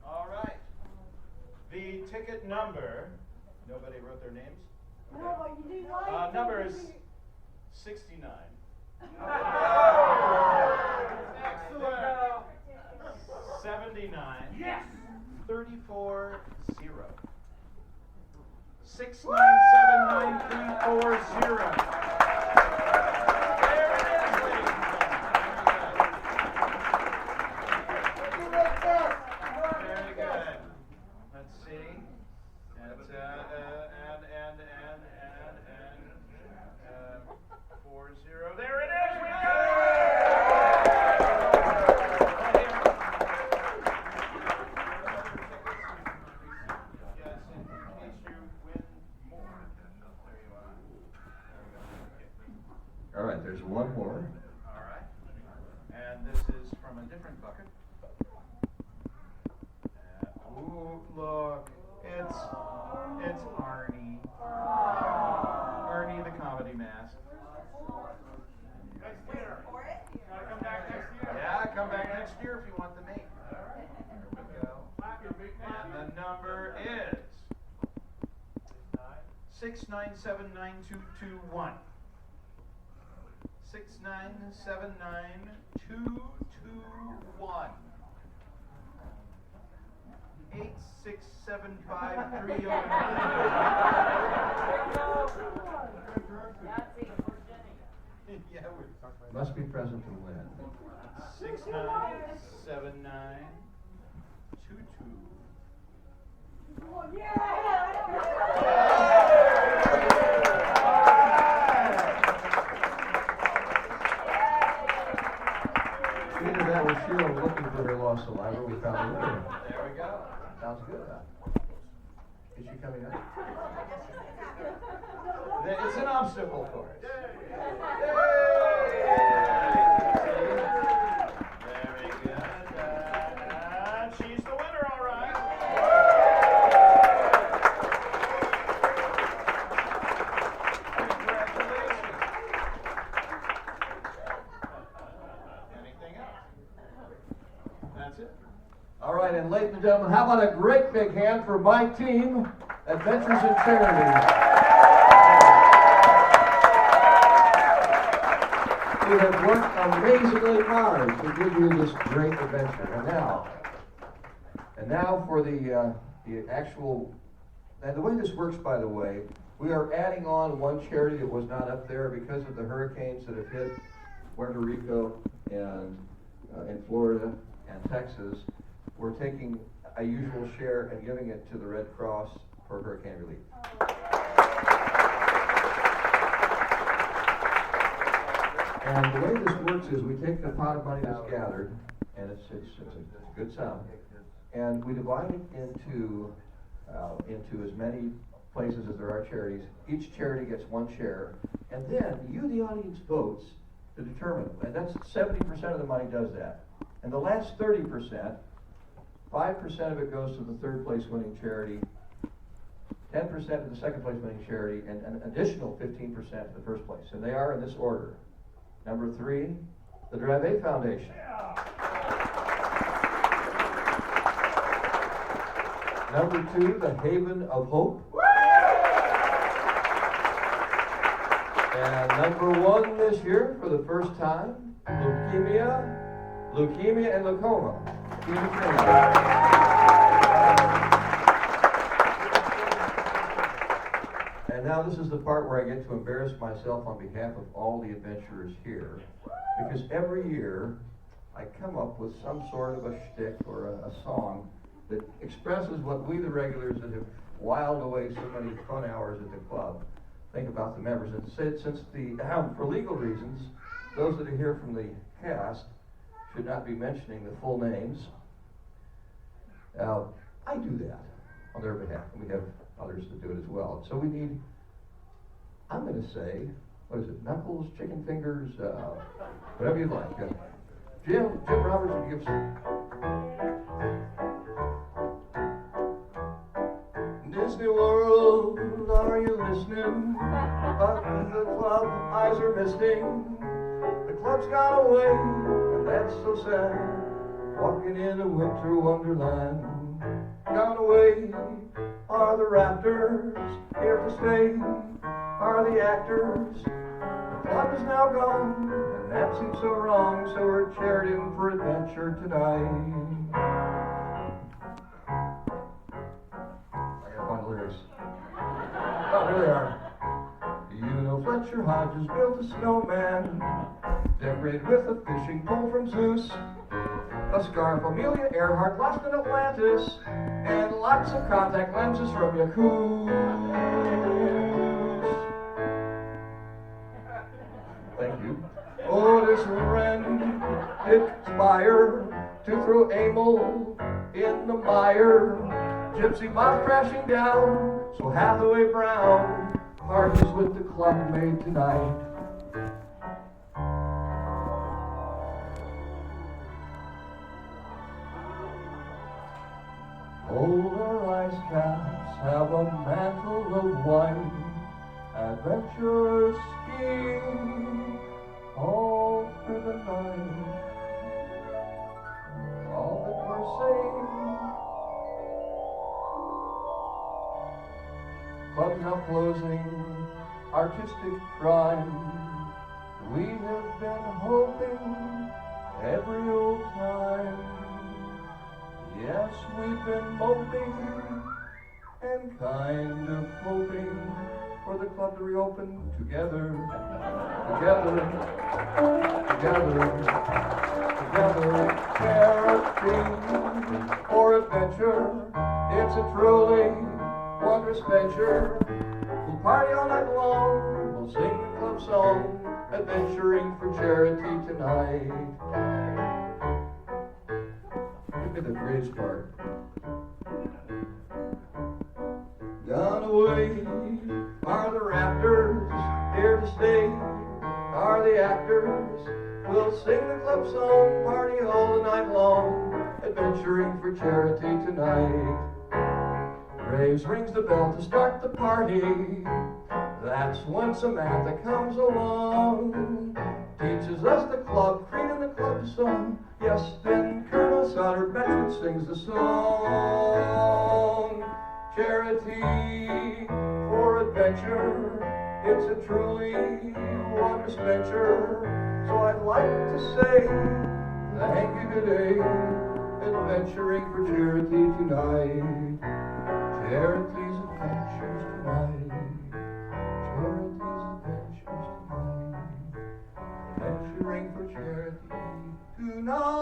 All right. The ticket number, nobody wrote their names? No, but you do like number is 69. Excellent. 79. Yes. 34 0. 6979340. There it is, ladies and gentlemen. Very good. Let's see. That's, and 40. There it is. We got it. Yes, in case you win more, there you are. all right, there's one more. All right. And this is from a different bucket. Ooh, look. It's Arnie. Arnie the Comedy Mask. Next year. Gotta come back next year. Yeah, come back next year if you want the mate. There we go. And the number is 6979221. 6979221. 8675309. Yeah, we're Must be present to win. 697922. Either that or Sheila looking for her lost saliva. We found her. There we go. Sounds good. Is she coming up? It's an obstacle course. Very good. And she's the winner, all right. and gentlemen, how about a great big hand for my team, Adventures in Charity. We have worked amazingly hard to give you this great adventure. And now for the actual, and the way this works, by the way, we are adding on one charity that was not up there because of the hurricanes that have hit Puerto Rico and in Florida and Texas. We're taking a usual share and giving it to the Red Cross for hurricane relief. And the way this works is we take the pot of money that's gathered, and it's a good sum, and we divide it into as many places as there are charities. Each charity gets one share, and then you, the audience, votes to determine, and that's 70% of the money does that. And the last 30%, 5% of it goes to the third place winning charity, 10% to the second place winning charity, and an additional 15% to the first place. And they are in this order. Number 3, the Dravet Foundation. Number 2, the Haven of Hope. And number 1 this year, for the first time, leukemia, and lymphoma. And now this is the part where I get to embarrass myself on behalf of all the adventurers here, because every year I come up with some sort of a shtick or a song that expresses what we, the regulars that have whiled away so many fun hours at the club, think about the members. And since for legal reasons, those that are here from the cast should not be mentioning the full names, I do that on their behalf, and we have others that do it as well. So we need, I'm going to say, what is it, knuckles, chicken fingers, whatever you like. Jim Roberts will give some. Disney World, are you listening? Up in the club, eyes are misting. The club's gone away, and that's so sad. Walking in a winter wonderland. Gone away are the rafters, here to stay are the actors. The club is now gone, and that seems so wrong, so we're charting for adventure tonight. I gotta find the lyrics. Oh, here they are. You know Fletcher Hodges built a snowman, decorated with a fishing pole from Zeus, a scarf Amelia Earhart lost in Atlantis, and lots of contact lenses from Yakuts. Thank you. Otis Wren did conspire to throw Emil in the mire. Gypsy Bob crashing down, so Hathaway Brown parties with the club made tonight. Over ice caps have a mantle of white, adventurers skiing all through the night. All that we're saying, clubs now closing, artistic crime. We have been hoping every old time. Yes, we've been moping and kind of hoping for the club to reopen together, charity for adventure. It's a truly wondrous venture. We'll party all night long, we'll sing the club song, adventuring for charity tonight. Give me the greatest part. Gone away are the rafters, here to stay are the actors. We'll sing the club song, party all the night long, adventuring for charity tonight. Graves rings the bell to start the party. That's when Samantha comes along, teaches us the club creed and the club song. Yes, then Colonel honored veteran sings the song. Charity for adventure, it's a truly wondrous venture. So I'd like to say thank you today, adventuring for charity tonight. Charity's adventures tonight. Charity's adventures tonight. Adventuring for charity tonight.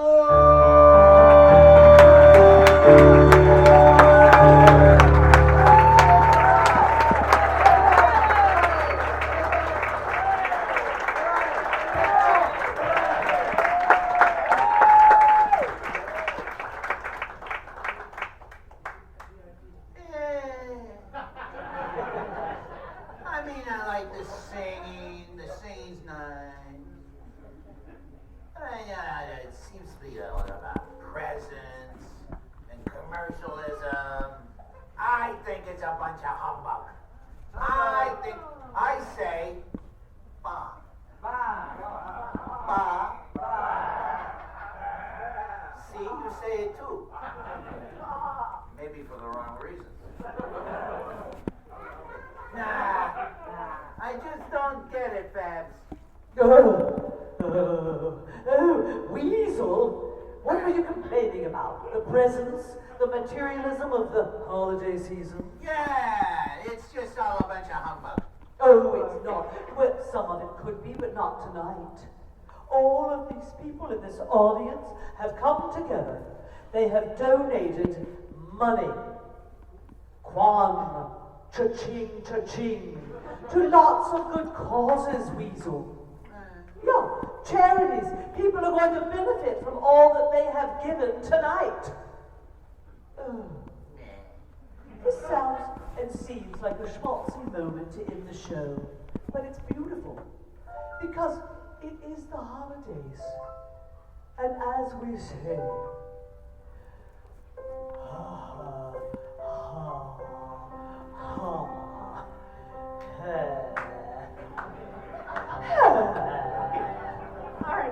I mean, I like the singing. The singing's nice. It seems to be all about presents and commercialism. I think it's a bunch of humbug. I say, bah. Bah. See, you say it too. Maybe for the wrong reasons. Nah, I just don't get it, Babs. Weasel? What were you complaining about? The presents? The materialism of the holiday season? Yeah, it's just all a bunch of humbug. Oh, it's not. Well, some of it could be, but not tonight. All of these people in this audience have come together. They have donated money. Kwan, cha-ching, cha-ching, to lots of good causes, Weasel. Yeah, charities. People are going to benefit from all that they have given tonight. This sounds and seems like a schmaltzy moment to end the show, but it's beautiful because it is the holidays. And as we say,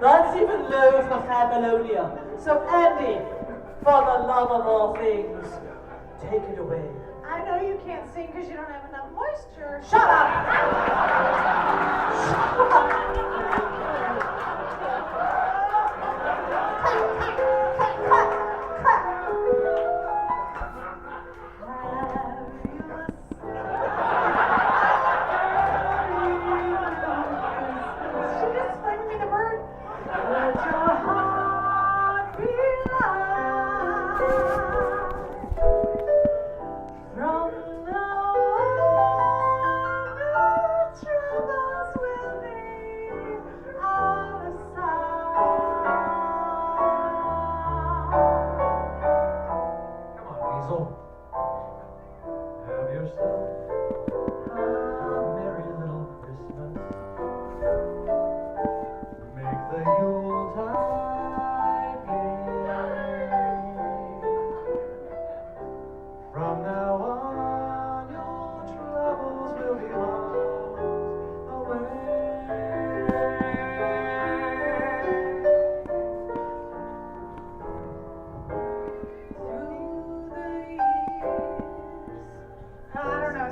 that's even low for Fabalonia. So Andy, for the love of all things, take it away. I know you can't sing because you don't have enough moisture. Shut up! She just sang me the bird. Let your heart be light. From now on, no troubles will be out of sight. Come on, Weasel. Have yourself a merry little Christmas. Make the Yuletide gay. From now on, your troubles will be lost away. I don't know,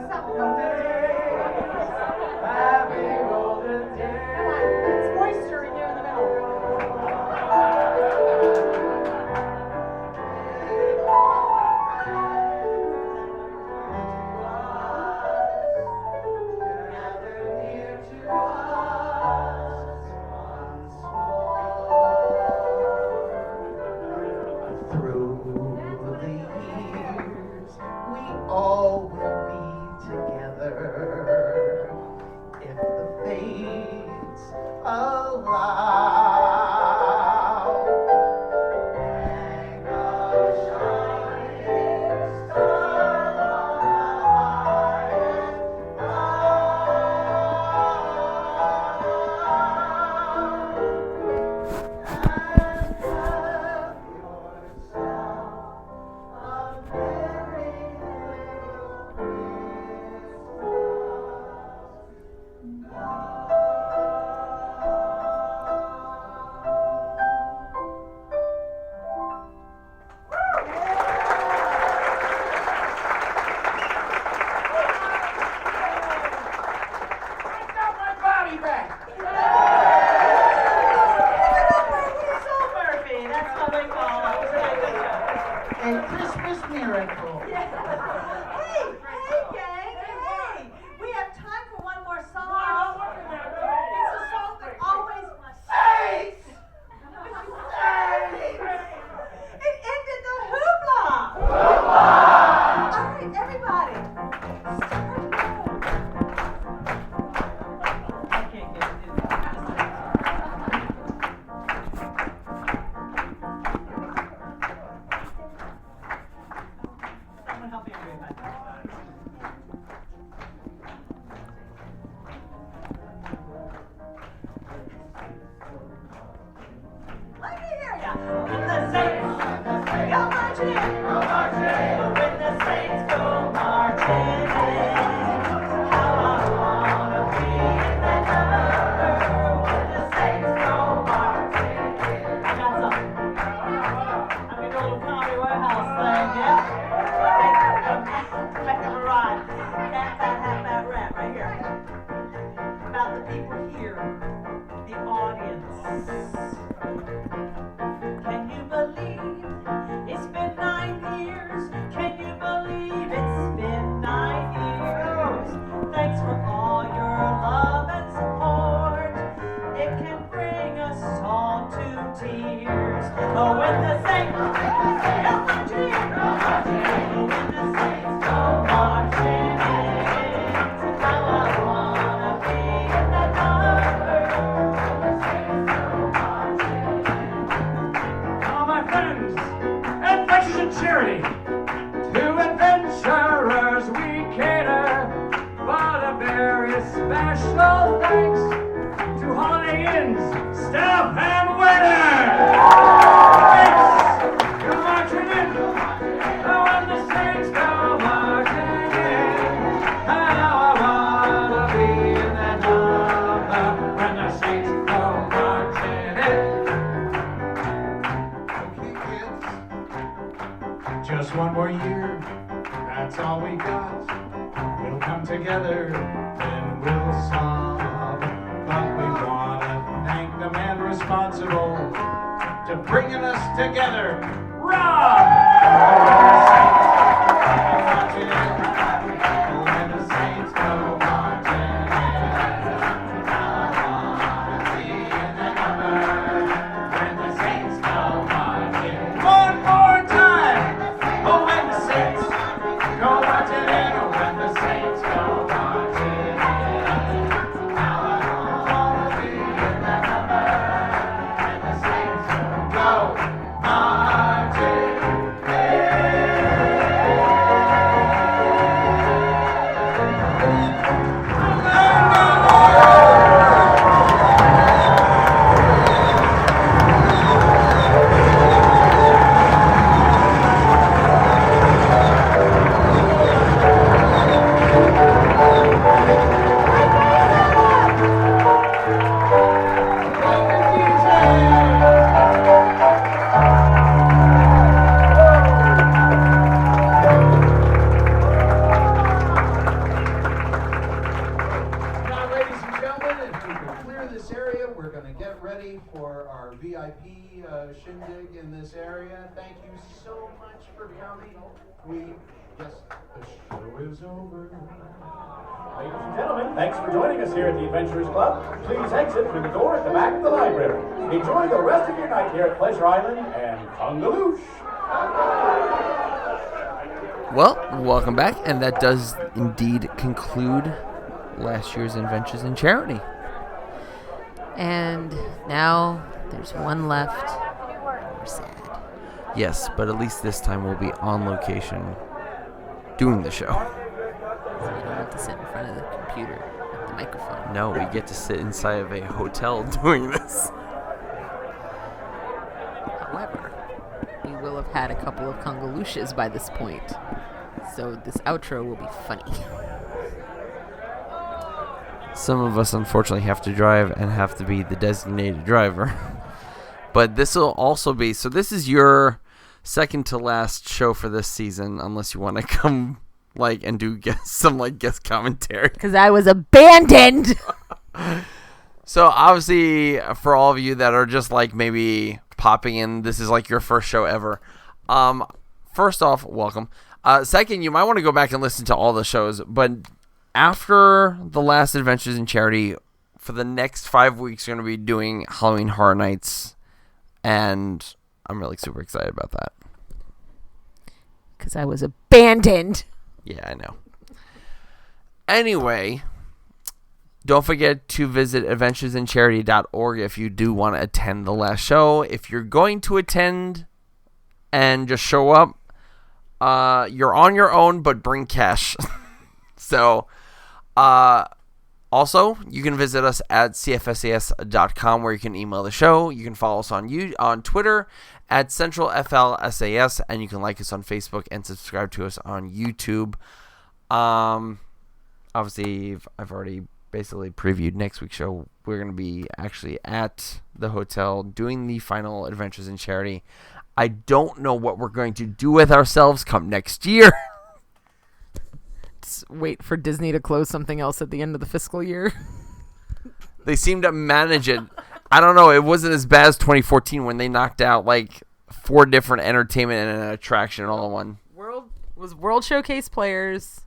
Hey, gang, hey! We have time for one more song. It's a song that always saints. It ended the hoopla. All right, everybody. I can't get it. Someone help me with that. Let me hear ya. When the saints go marching in, when the saints go marching in, how I wanna be in that number. When the saints go marching in. I got something. I'm gonna do a little comedy warehouse thing, yeah? Back of a ride. Half that rap right here. About the people here, the audience. Can you believe it's been 9 years? Can you believe it's been 9 years? Thanks for all your love and support. It can bring us all to tears. Oh, when the saints go marching in, when the saints go marching in, how I wanna be in that number. When the saints go marching in. All my friends, adventures in charity. To adventurers we cater, but a very special thanks to Holiday Inn's staff and waiters. Thanks. Go marching in, when the saints go marching in. How I wanna be in that number when the saints go marching in. Okay, kids. Just one more year, that's all we got. We'll come together, then we'll solve. But we wanna thank the man responsible to bringing us together, Rob! When the saints go marching in, how I wanna be in that number. When the saints go marching in. One more time! Oh, when the saints go marching in, oh, when the saints go marching in, how I wanna be in that number. When the saints go marching in. Now, ladies and gentlemen, if we could clear this area, we're going to get ready for our VIP shindig in this area. Thank you so much for coming. The show is over. Ladies and gentlemen, thanks for joining us here at the Adventurers Club. Please exit through the door at the back of the library. Enjoy the rest of your night here at Pleasure Island and Congaloosh. Well, welcome back, and that does indeed conclude last year's Adventures in Charity. And now there's one left. We're sad. Yes, but at least this time we'll be on location doing the show. So we don't have to sit in front of the computer with the microphone. No, we get to sit inside of a hotel doing this. However, we will have had a couple of Congolooshes by this point. So this outro will be funny. Some of us unfortunately have to drive and have to be the designated driver. But this will also be, so this is your second to last show for this season, unless you want to come and do some guest commentary. Because I was abandoned. So obviously, for all of you that are just maybe popping in, this is your first show ever. First off, welcome. Second, you might want to go back and listen to all the shows, but after the last Adventures in Charity, for the next 5 weeks, we're going to be doing Halloween Horror Nights, and I'm really super excited about that. Because I was abandoned. Yeah, I know. Anyway, don't forget to visit adventuresinCharity.org if you do want to attend the last show. If you're going to attend and just show up, you're on your own, but bring cash. So, also, you can visit us at cfsas.com where you can email the show. You can follow us on Twitter at CentralFLSAS, and you can like us on Facebook and subscribe to us on YouTube. Obviously, I've already basically previewed next week's show. We're going to be actually at the hotel doing the final Adventures in Charity. I don't know what we're going to do with ourselves come next year. Just wait for Disney to close something else at the end of the fiscal year. They seem to manage it. I don't know. It wasn't as bad as 2014 when they knocked out like 4 different entertainment and an attraction all in one. World Showcase Players.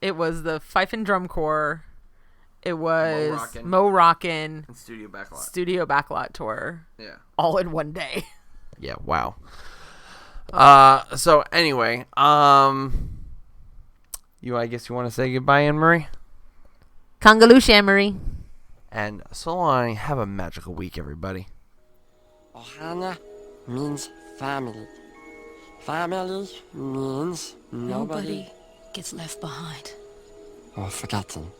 It was the Fife and Drum Corps. It was Mo Rockin' and Studio Backlot Tour. Yeah. All in one day. Yeah, wow. So anyway, I guess you want to say goodbye, Anne-Marie? Congaloosh, Anne-Marie. And so long, have a magical week, everybody. Ohana means family. Family means nobody gets left behind or forgotten.